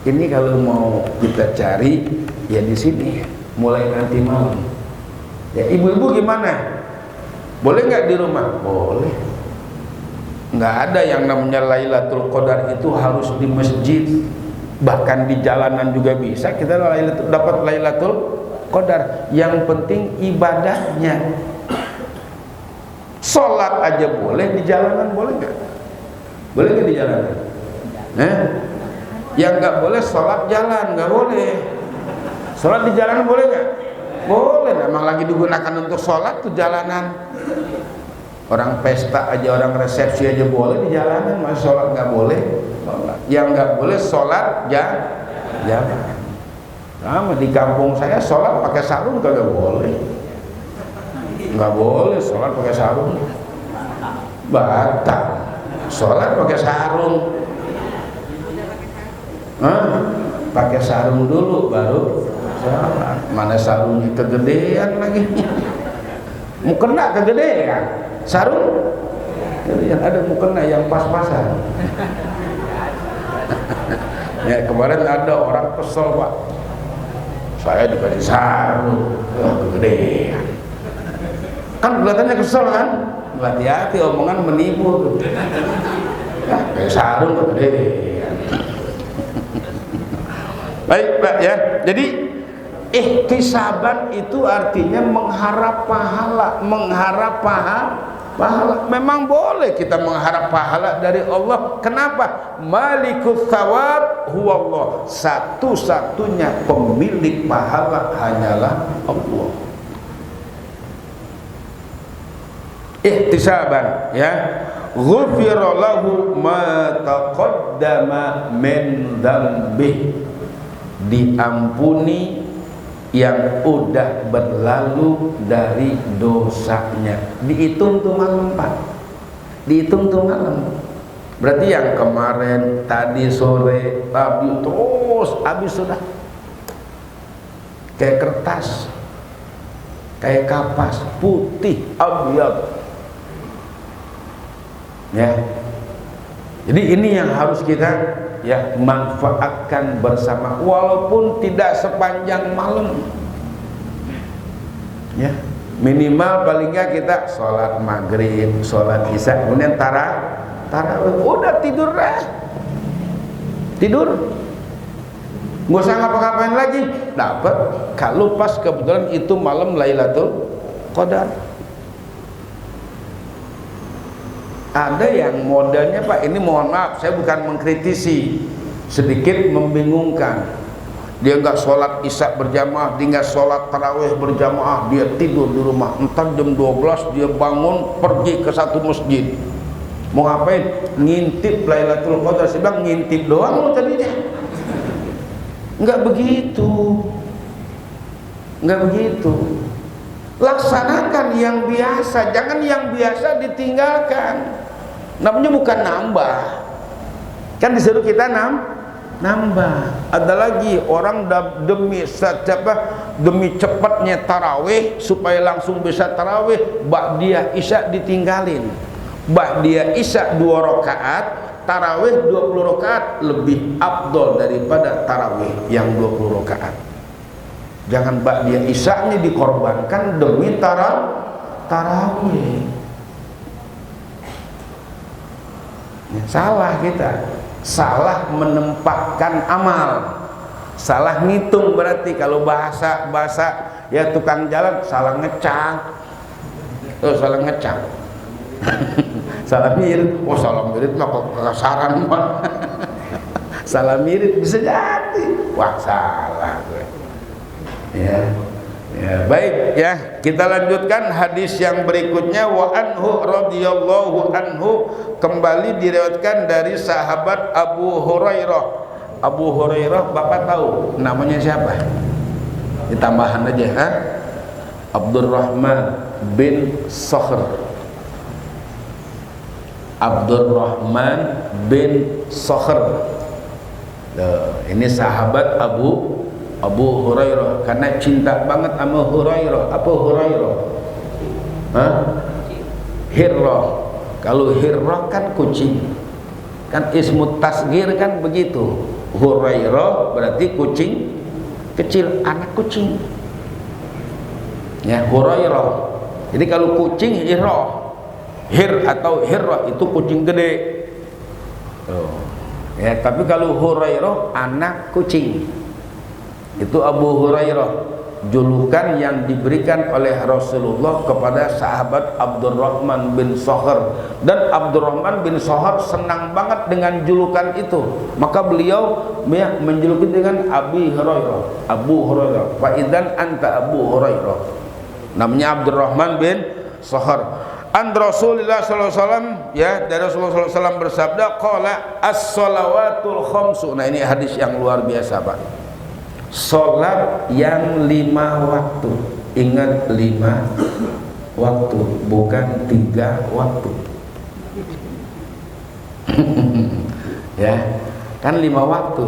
Ini kalau mau kita cari ya di sini, mulai nanti malam. Ya ibu-ibu gimana? Boleh nggak di rumah? Boleh. Nggak ada yang namanya Lailatul Qadar itu harus di masjid, bahkan di jalanan juga bisa kita dapat Lailatul Qadar. Yang penting ibadahnya. Sholat aja boleh di jalanan, boleh nggak? Boleh nggak di jalanan? Yang nggak boleh sholat jalan, nggak boleh. Sholat di jalanan boleh nggak? Boleh. Memang lagi digunakan untuk sholat tuh jalanan. Orang pesta aja, orang resepsi aja boleh di jalanan, masa sholat nggak boleh? Yang nggak boleh sholat jalan. Sama di kampung saya sholat pakai sarung kagak boleh. Nggak boleh sholat pakai sarung, batal. Sholat pakai sarung, pakai sarung dulu baru sholat. Mana sarungnya kegedean lagi, mukena kegedean. Sarung yang ada mukena yang pas-pasan. Ya kemarin ada orang kesel, Pak, saya dikasih sarung kegedean. Kan kelihatannya kesel kan? Hati-hati, omongan menipu. Kayak sarung kegedean. Baik Pak ya, jadi ihtisaban itu artinya mengharap pahala, pahala. Memang boleh kita mengharap pahala dari Allah. Kenapa? Malikut thawab huwallah. Satu-satunya pemilik pahala hanyalah Allah. Ihtisaban ya. Ghufira lahu ma taqaddama min dzambi. Diampuni yang udah berlalu dari dosanya. Dihitung tuh malam, Pak. Dihitung tuh malam. Berarti yang kemarin, tadi sore, tadi terus habis sudah. Kayak kertas, kayak kapas putih abyad. Ya. Jadi ini yang harus kita ya manfaatkan bersama, walaupun tidak sepanjang malam ya, minimal paling nggak kita sholat maghrib, sholat isya, kemudian tarawih, udah tidur dah, tidur, nggak usah ngapa-ngapain lagi, dapat. Kalau pas kebetulan itu malam Lailatul Qadar. Ada yang modelnya, Pak, ini mohon maaf, saya bukan mengkritisi, sedikit membingungkan. Dia nggak sholat isya berjamaah, dia nggak sholat tarawih berjamaah, dia tidur di rumah. Entar jam 12 dia bangun pergi ke satu masjid. Mau ngapain? Ngintip Lailatul Qadar. Saya bilang ngintip doang lo tadinya. Nggak begitu, nggak begitu. Laksanakan yang biasa, jangan yang biasa ditinggalkan. Namanya bukan nambah, kan disuruh kita nambah. Ada lagi orang demi cepatnya tarawih supaya langsung bisa tarawih, ba'diyah isya ditinggalin. Ba'diyah isya 2 rakaat, tarawih 20 rakaat lebih afdol daripada tarawih yang 20 rakaat. Jangan ba'diyah isya'nya dikorbankan demi tarawih. Salah kita, salah menempatkan amal, salah ngitung. Berarti kalau bahasa ya tukang jalan salah ngecang, salah ngecang. Salah mirip, salah mirip mah kok kasaran mah. Salah mirip bisa jadi, wah salah gue. Ya, baik ya, kita lanjutkan hadis yang berikutnya. Wa anhu radhiyallahu anhu, kembali diriwayatkan dari sahabat Abu Hurairah. Abu Hurairah Bapak tahu namanya siapa? Ditambahan aja, ha? Abdurrahman bin Sakhr. Abdurrahman bin Sakhr. Ini sahabat Abu Hurairah, karena cinta banget sama Hurairah. Apa Hurairah? Hirrah. Kalau Hirrah kan kucing, kan ismut tasgir kan begitu. Hurairah berarti kucing kecil, anak kucing. Ya, Hurairah. Jadi kalau kucing hir atau hirrah itu kucing gede. Ya, tapi kalau Hurairah anak kucing. Itu Abu Hurairah, julukan yang diberikan oleh Rasulullah kepada sahabat Abdurrahman bin Sakhar, dan Abdurrahman bin Sakhar senang banget dengan julukan itu, maka beliau menjuluki dengan Abi Hurairah, Abu Hurairah. Fa idzan anta Abu Hurairah, namanya Abdurrahman bin Sakhar. An Rasulullah sallallahu alaihi wasallam, ya, dari Rasulullah sallallahu alaihi wasallam bersabda, qala as-shalawatul khamsu. Nah, ini hadis yang luar biasa, Pak. Salat yang 5 waktu. Ingat 5 waktu, bukan 3 waktu. Ya, kan 5 waktu.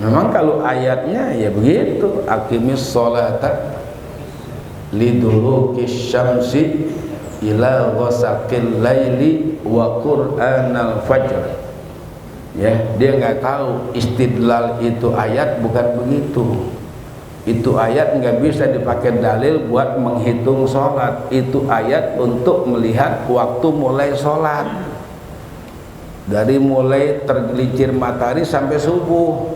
Memang kalau ayatnya ya begitu, aqimis sholata lidulukis syamsi ila ghasaqil laili wa qur'anal fajr. Ya, dia nggak tahu istidlal itu ayat bukan begitu. Itu ayat nggak bisa dipakai dalil buat menghitung sholat. Itu ayat untuk melihat waktu mulai sholat, dari mulai tergelincir matahari sampai subuh.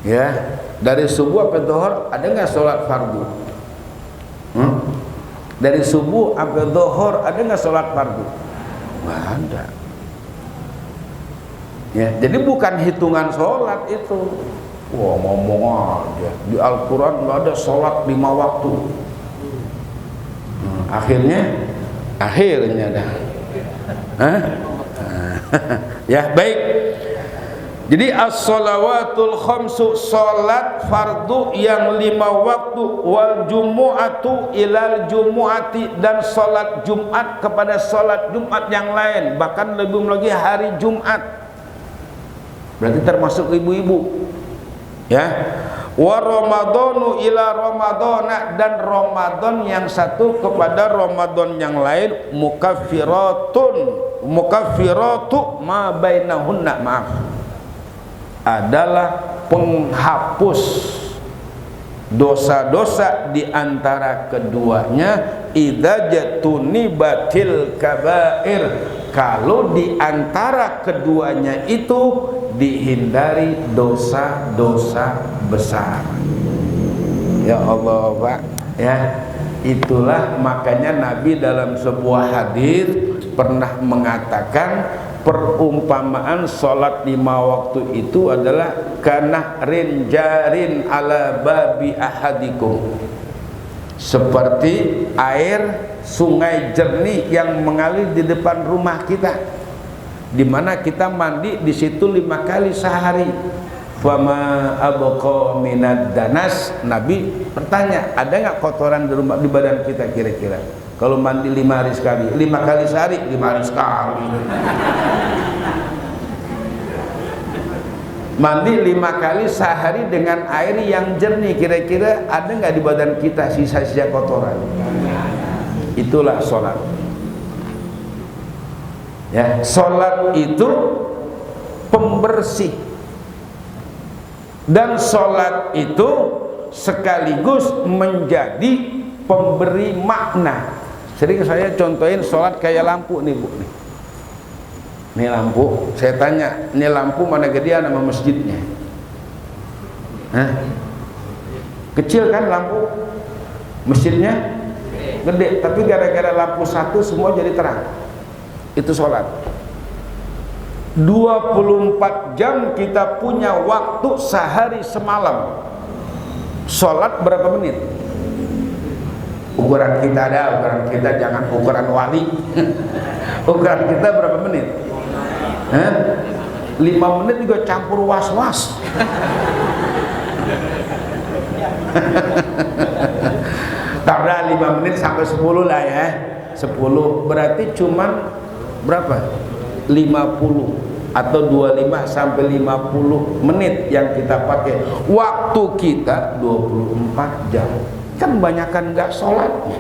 Ya, dari subuh sampai zuhur ada nggak sholat fardu? Dari subuh sampai zuhur ada nggak sholat fardu? Nggak ada. Ya, jadi bukan hitungan sholat itu. Wah, ngomong aja di Al-Quran nggak ada sholat 5 waktu. Akhirnya dah. Ya, baik. Jadi as-shalawatul khamsu, sholat fardu yang 5 waktu, wal jumu'atu ilal jumu'ati, dan sholat Jumat kepada sholat Jumat yang lain, bahkan lebih lagi hari Jumat. Berarti termasuk ibu-ibu. Ya. Wa ramadhanu ila ramadhana, dan Ramadan yang satu kepada Ramadan yang lain, mukaffiratu ma bainahunna, maaf, adalah penghapus dosa-dosa di antara keduanya, idza jatunibatil kabair, kalau di antara keduanya itu dihindari dosa-dosa besar. Ya Allah, Pak, ya, itulah makanya Nabi dalam sebuah hadis pernah mengatakan perumpamaan sholat 5 waktu itu adalah kanahrin jarin ala babi ahadikum, seperti air sungai jernih yang mengalir di depan rumah kita, di mana kita mandi di situ 5 kali sehari. Fama abqa minad danas, Nabi bertanya, ada nggak kotoran di rumah, di badan kita kira-kira? Kalau mandi 5 hari sekali, 5 kali sehari, 5 hari sekali. Mandi 5 kali sehari dengan air yang jernih, kira-kira ada nggak di badan kita sisa-sisa kotoran? Itulah sholat. Ya, sholat itu pembersih, dan sholat itu sekaligus menjadi pemberi makna. Sering saya contohin sholat kayak lampu nih, Bu. Ini lampu, saya tanya, ini lampu mana gedean sama masjidnya? Hah? Kecil kan lampu? Masjidnya gede, tapi gara-gara lampu satu semua jadi terang. Itu sholat. 24 jam kita punya waktu sehari semalam. Sholat berapa menit? Ukuran kita ada, ukuran kita jangan ukuran wali. Ukuran kita berapa menit? 5 menit juga campur was-was. Karena 5 menit sampai 10 lah ya. 10 berarti cuman berapa? 50 atau 25 sampai 50 menit yang kita pakai. Waktu kita 24 jam. Kan banyakan nggak sholatnya.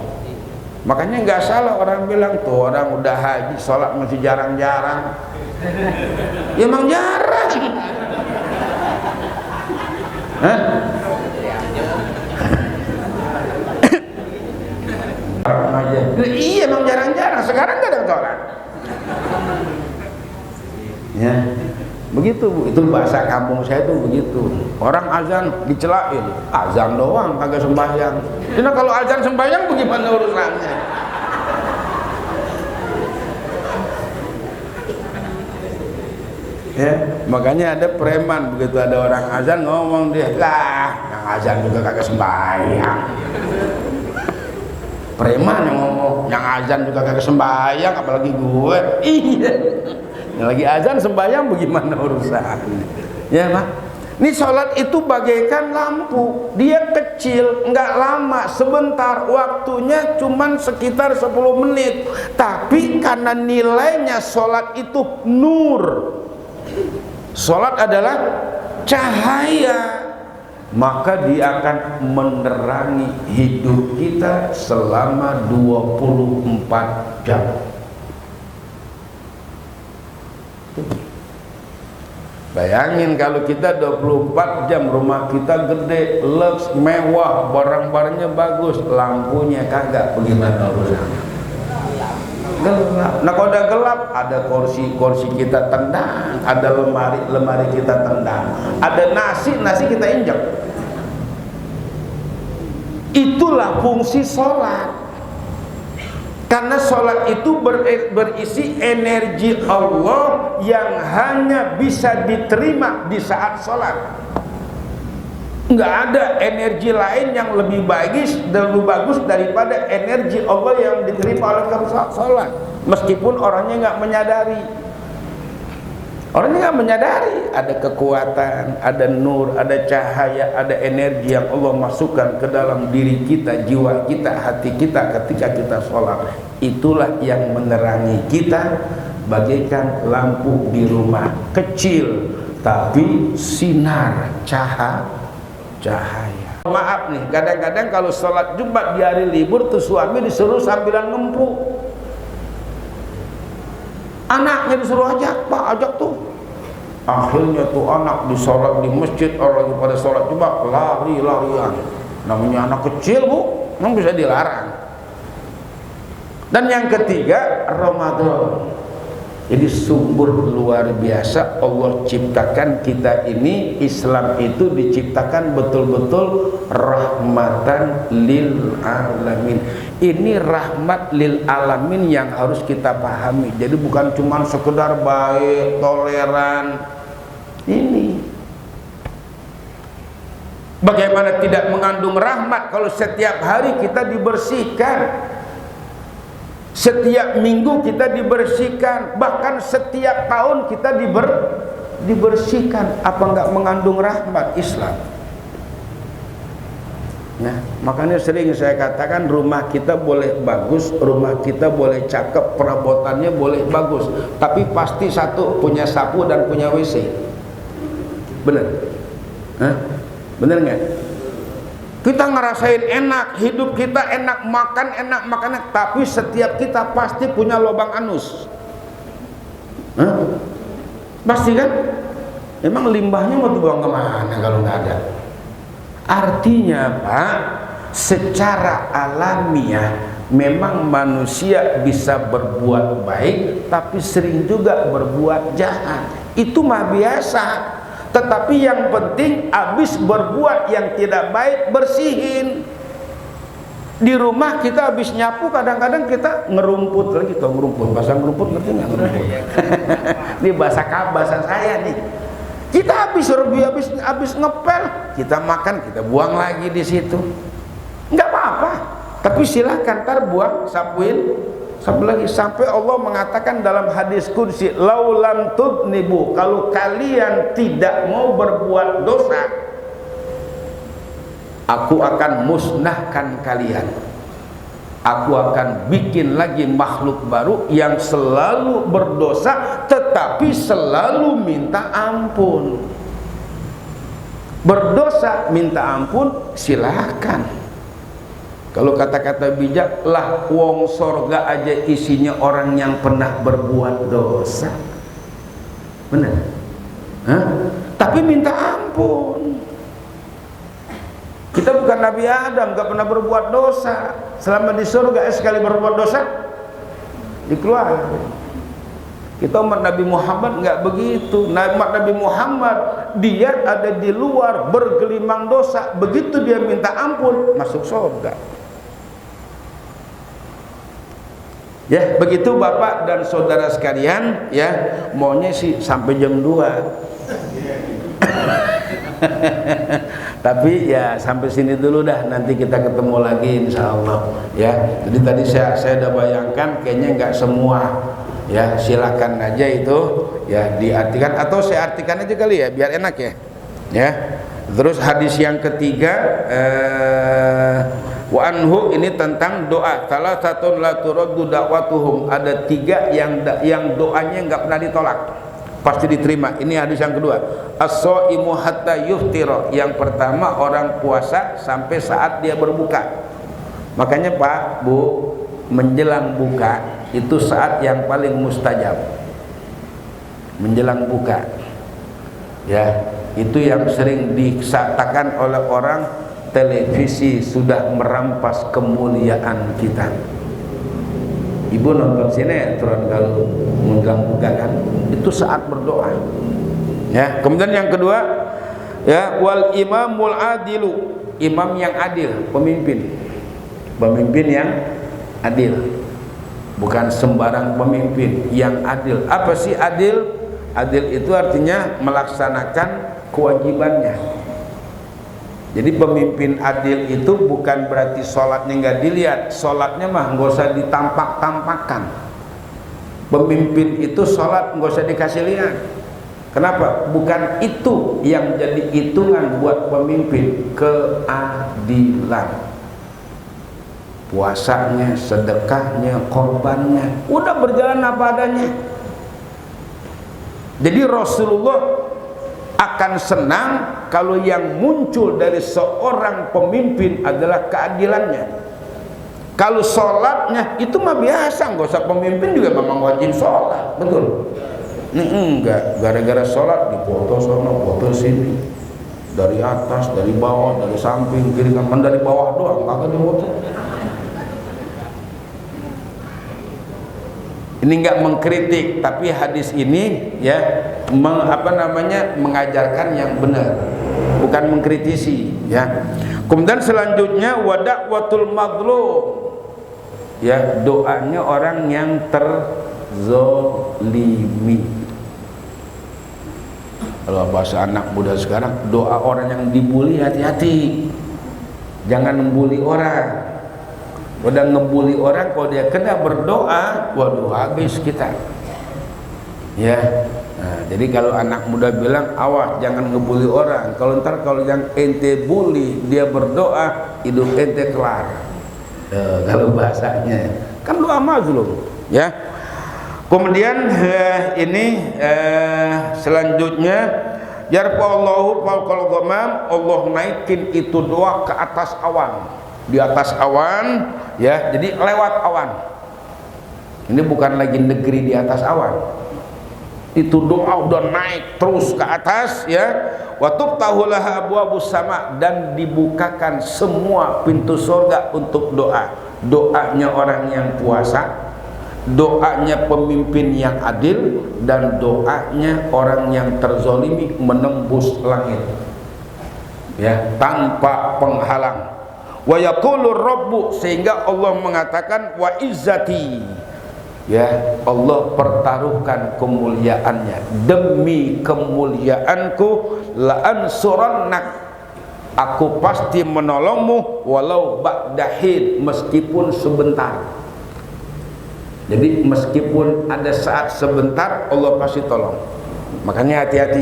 Makanya nggak salah orang bilang tuh orang udah haji sholat masih jarang-jarang. Ya emang jarang. Hah? Aja. Iya, emang jarang-jarang. Sekarang gak ada sholat. Ya, begitu Bu. Itu bahasa kampung saya tuh begitu. Orang azan dicelain, azan doang, kagak sembahyang. Jadi kalau azan sembahyang bagaimana urusannya? Ya, makanya ada preman begitu ada orang azan ngomong dia, lah, yang azan juga kagak sembahyang. Preman yang ngomong, yang azan juga kagak sembahyang, apalagi gue. Iya, yang lagi azan sembahyang bagaimana urusan? Ya Pak, ini sholat itu bagaikan lampu, dia kecil, nggak lama, sebentar, waktunya cuman sekitar 10 menit, tapi karena nilainya sholat itu nur, sholat adalah cahaya, maka dia akan menerangi hidup kita selama 24 jam. Bayangin kalau kita 24 jam, rumah kita gede, lux, mewah, barang-barangnya bagus, lampunya kagak, bagaimana urusannya? Gelap. Nah kalau udah gelap, ada kursi kita tendang, ada lemari kita tendang, ada nasi kita injak. Itulah fungsi sholat. Karena sholat itu berisi energi Allah yang hanya bisa diterima di saat sholat. Nggak ada energi lain yang lebih bagus daripada energi Allah yang diterima oleh sholat. Meskipun orangnya nggak menyadari. Orangnya nggak menyadari ada kekuatan, ada nur, ada cahaya, ada energi yang Allah masukkan ke dalam diri kita, jiwa kita, hati kita ketika kita sholat. Itulah yang menerangi kita bagaikan lampu di rumah kecil, tapi sinar cahaya. Maaf nih, kadang-kadang kalau sholat Jumat di hari libur tuh suami disuruh sambilan ngempuk. Anaknya disuruh ajak, Pak, ajak tuh. Akhirnya tuh anak disolat di masjid, orang lagi pada sholat Jumat lari-larian. Namanya anak kecil Bu, memang bisa dilarang. Dan yang ketiga, Ramadan. Jadi sumber luar biasa Allah ciptakan kita ini. Islam itu diciptakan betul-betul rahmatan lil alamin. Ini rahmat lil alamin yang harus kita pahami. Jadi bukan cuma sekedar baik, toleran. Ini bagaimana tidak mengandung rahmat kalau setiap hari kita dibersihkan, setiap minggu kita dibersihkan, bahkan setiap tahun kita dibersihkan. Apa enggak mengandung rahmat Islam? Nah, makanya sering saya katakan rumah kita boleh bagus, rumah kita boleh cakep, perabotannya boleh bagus, tapi pasti satu, punya sapu dan punya WC. Bener? Hah? Bener nggak? Kita ngerasain enak, hidup kita enak, makan, tapi setiap kita pasti punya lubang anus. Hah? Pasti kan? Emang limbahnya mau dibuang kemana kalau nggak ada? Artinya Pak, secara alamiah memang manusia bisa berbuat baik, tapi sering juga berbuat jahat. Itu mah biasa. Tetapi yang penting habis berbuat yang tidak baik, bersihin. Di rumah kita habis nyapu, kadang-kadang kita ngerumput lagi. Tuh ngerumput, bahasa ngerumput ngerti nggak ngerumput? Ini bahasa saya nih. Kita habis ngepel, kita makan, kita buang lagi di situ. Nggak apa-apa. Tapi silakan ntar buang, sapuin, sapu lagi, sampai Allah mengatakan dalam hadis qudsi, laulam tudnibu, kalau kalian tidak mau berbuat dosa, aku akan musnahkan kalian. Aku akan bikin lagi makhluk baru yang selalu berdosa tetapi selalu minta ampun. Berdosa minta ampun silakan. Kalau kata-kata bijak, lah wong sorga aja isinya orang yang pernah berbuat dosa. Benar? Hah? Tapi minta ampun. Kita bukan Nabi Adam, nggak pernah berbuat dosa. Selama di surga sekali berbuat dosa dikeluarkan. Kita umat Nabi Muhammad nggak begitu. Umat Nabi Muhammad dia ada di luar bergelimang dosa, begitu dia minta ampun masuk surga. Ya, begitu Bapak dan saudara sekalian, ya, maunya sih sampai jam 2. Tapi ya sampai sini dulu dah, nanti kita ketemu lagi insya Allah, ya. Jadi tadi saya udah bayangkan kayaknya nggak semua, ya, silakan aja itu ya diartikan, atau saya artikan aja kali ya biar enak ya. Ya. Terus hadis yang ketiga, wa anhu, ini tentang doa. Salah satu la turaddu da'watuhum, ada 3 yang doanya nggak pernah ditolak, pasti diterima. Ini hadis yang kedua. As-shaimu hatta yuftira. Yang pertama orang puasa sampai saat dia berbuka. Makanya Pak, Bu, menjelang buka itu saat yang paling mustajab. Menjelang buka. Ya, itu yang sering dikatakan oleh orang, televisi sudah merampas kemuliaan kita. Ibu nonton sinetron kalau menjelang buka kan, itu saat berdoa. Ya, kemudian yang kedua, ya, wal imamul adilu, imam yang adil, pemimpin yang adil, bukan sembarang pemimpin, yang adil. Apa sih adil? Adil itu artinya melaksanakan kewajibannya. Jadi pemimpin adil itu bukan berarti sholatnya nggak dilihat, sholatnya mah nggak usah ditampak-tampakkan. Pemimpin itu sholat nggak usah dikasih lihat. Kenapa? Bukan itu yang jadi hitungan buat pemimpin, keadilan. Puasanya, sedekahnya, korbannya, udah berjalan apa adanya. Jadi Rasulullah akan senang kalau yang muncul dari seorang pemimpin adalah keadilannya. Kalau sholatnya itu mah biasa, nggak usah pemimpin juga memang wajib sholat, betul? Ini enggak, gara-gara sholat dipoto sana, foto sini, dari atas, dari bawah, dari samping, kiri kanan, dari bawah doang, kagak dipoto. Ini enggak mengkritik, tapi hadis ini ya mengajarkan yang benar, bukan mengkritisi, ya. Kemudian selanjutnya wada'watul mazlum, ya, doanya orang yang terzolimi. Kalau bahasa anak muda sekarang, doa orang yang dibully, hati-hati, jangan membuli orang. Udah ngebully orang, kalau dia kena berdoa, waduh habis kita, ya. Nah, jadi kalau anak muda bilang, awas jangan ngebully orang, kalau ntar kalau yang ente bully dia berdoa, hidup ente kelar. Kalau bahasanya kan doa mazlum, ya. Kemudian ini selanjutnya, yarfa'allahu fawqal ghamam, Allah naikin itu doa ke atas awan, di atas awan, ya. Jadi lewat awan. Ini bukan lagi negeri di atas awan. Itu doa udah naik terus ke atas, ya. Wa tuftahu laha abwabus sama, dan dibukakan semua pintu surga untuk doa. Doanya orang yang puasa, doanya pemimpin yang adil, dan doanya orang yang terzolimi menembus langit, ya, tanpa penghalang. Wa yaqulur rabbu, sehingga Allah mengatakan wa izzati, ya, Allah pertaruhkan kemuliaannya, demi kemuliaanku la ansurannak, aku pasti menolongmu walau ba'dahin, meskipun sebentar. Jadi meskipun ada saat sebentar, Allah pasti tolong. Makanya hati-hati,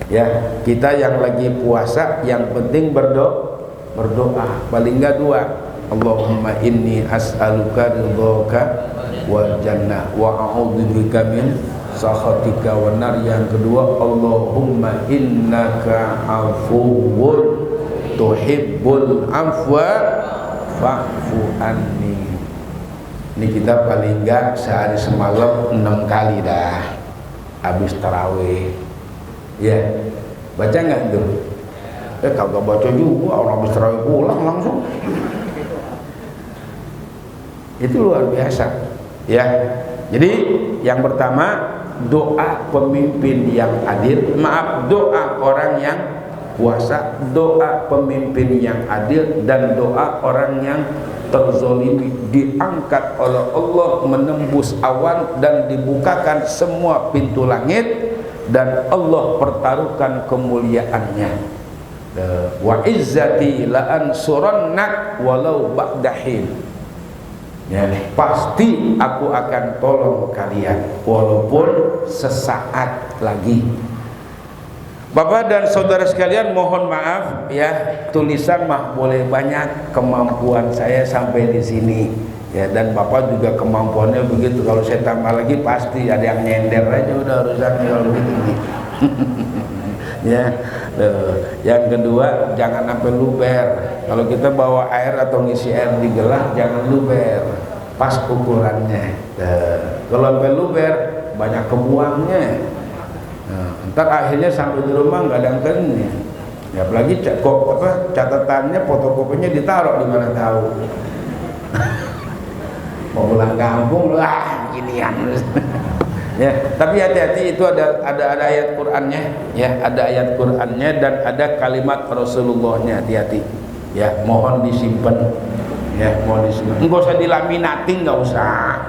ya, kita yang lagi puasa yang penting berdoa, paling enggak dua, Allahumma inni as'aluka ridhaka wal jannah wa a'udzubika min sakhatika wan nar. Yang kedua, Allahumma innaka afuwwun tuhibbul afwa fa'fu anni. Ini kita paling enggak sehari semalam 6 kali dah habis tarawih, ya. Baca nggak tuh? kagak baca juga, orang habis tarawih pulang langsung. Itu luar biasa ya. Jadi yang pertama, doa pemimpin yang adil, doa orang yang puasa, doa pemimpin yang adil, dan doa orang yang terzolimi diangkat oleh Allah, menembus awan dan dibukakan semua pintu langit, dan Allah pertaruhkan kemuliaannya. Wa izzati la ansurannak walau ba'dahin. Ya, pasti aku akan tolong kalian walaupun sesaat lagi. Bapak dan saudara sekalian, mohon maaf ya, tulisan mah boleh banyak, kemampuan saya sampai di sini ya, dan Bapak juga kemampuannya begitu. Kalau saya tambah lagi pasti ada yang nyender aja udah urusannya kalau begini. Ya, yang kedua, jangan sampai luber. Kalau kita bawa air atau ngisi air di gelas, jangan luber, pas ukurannya. Kalau sampai luber, banyak kebuangnya. Ntar akhirnya sampai di rumah nggak ada yang kenyang. Ya, apalagi catatannya, fotokopinya ditaruh di mana tahu. Mau pulang kampung, ginian. Ya, tapi hati-hati, itu ada ayat Qur'annya ya, ada ayat Qur'annya dan ada kalimat Rasulullahnya, hati-hati ya, mohon disimpan ya, mohon disimpan, enggak usah dilaminating, enggak usah.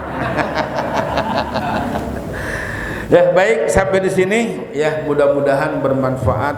Ya, baik, sampai di sini ya, mudah-mudahan bermanfaat.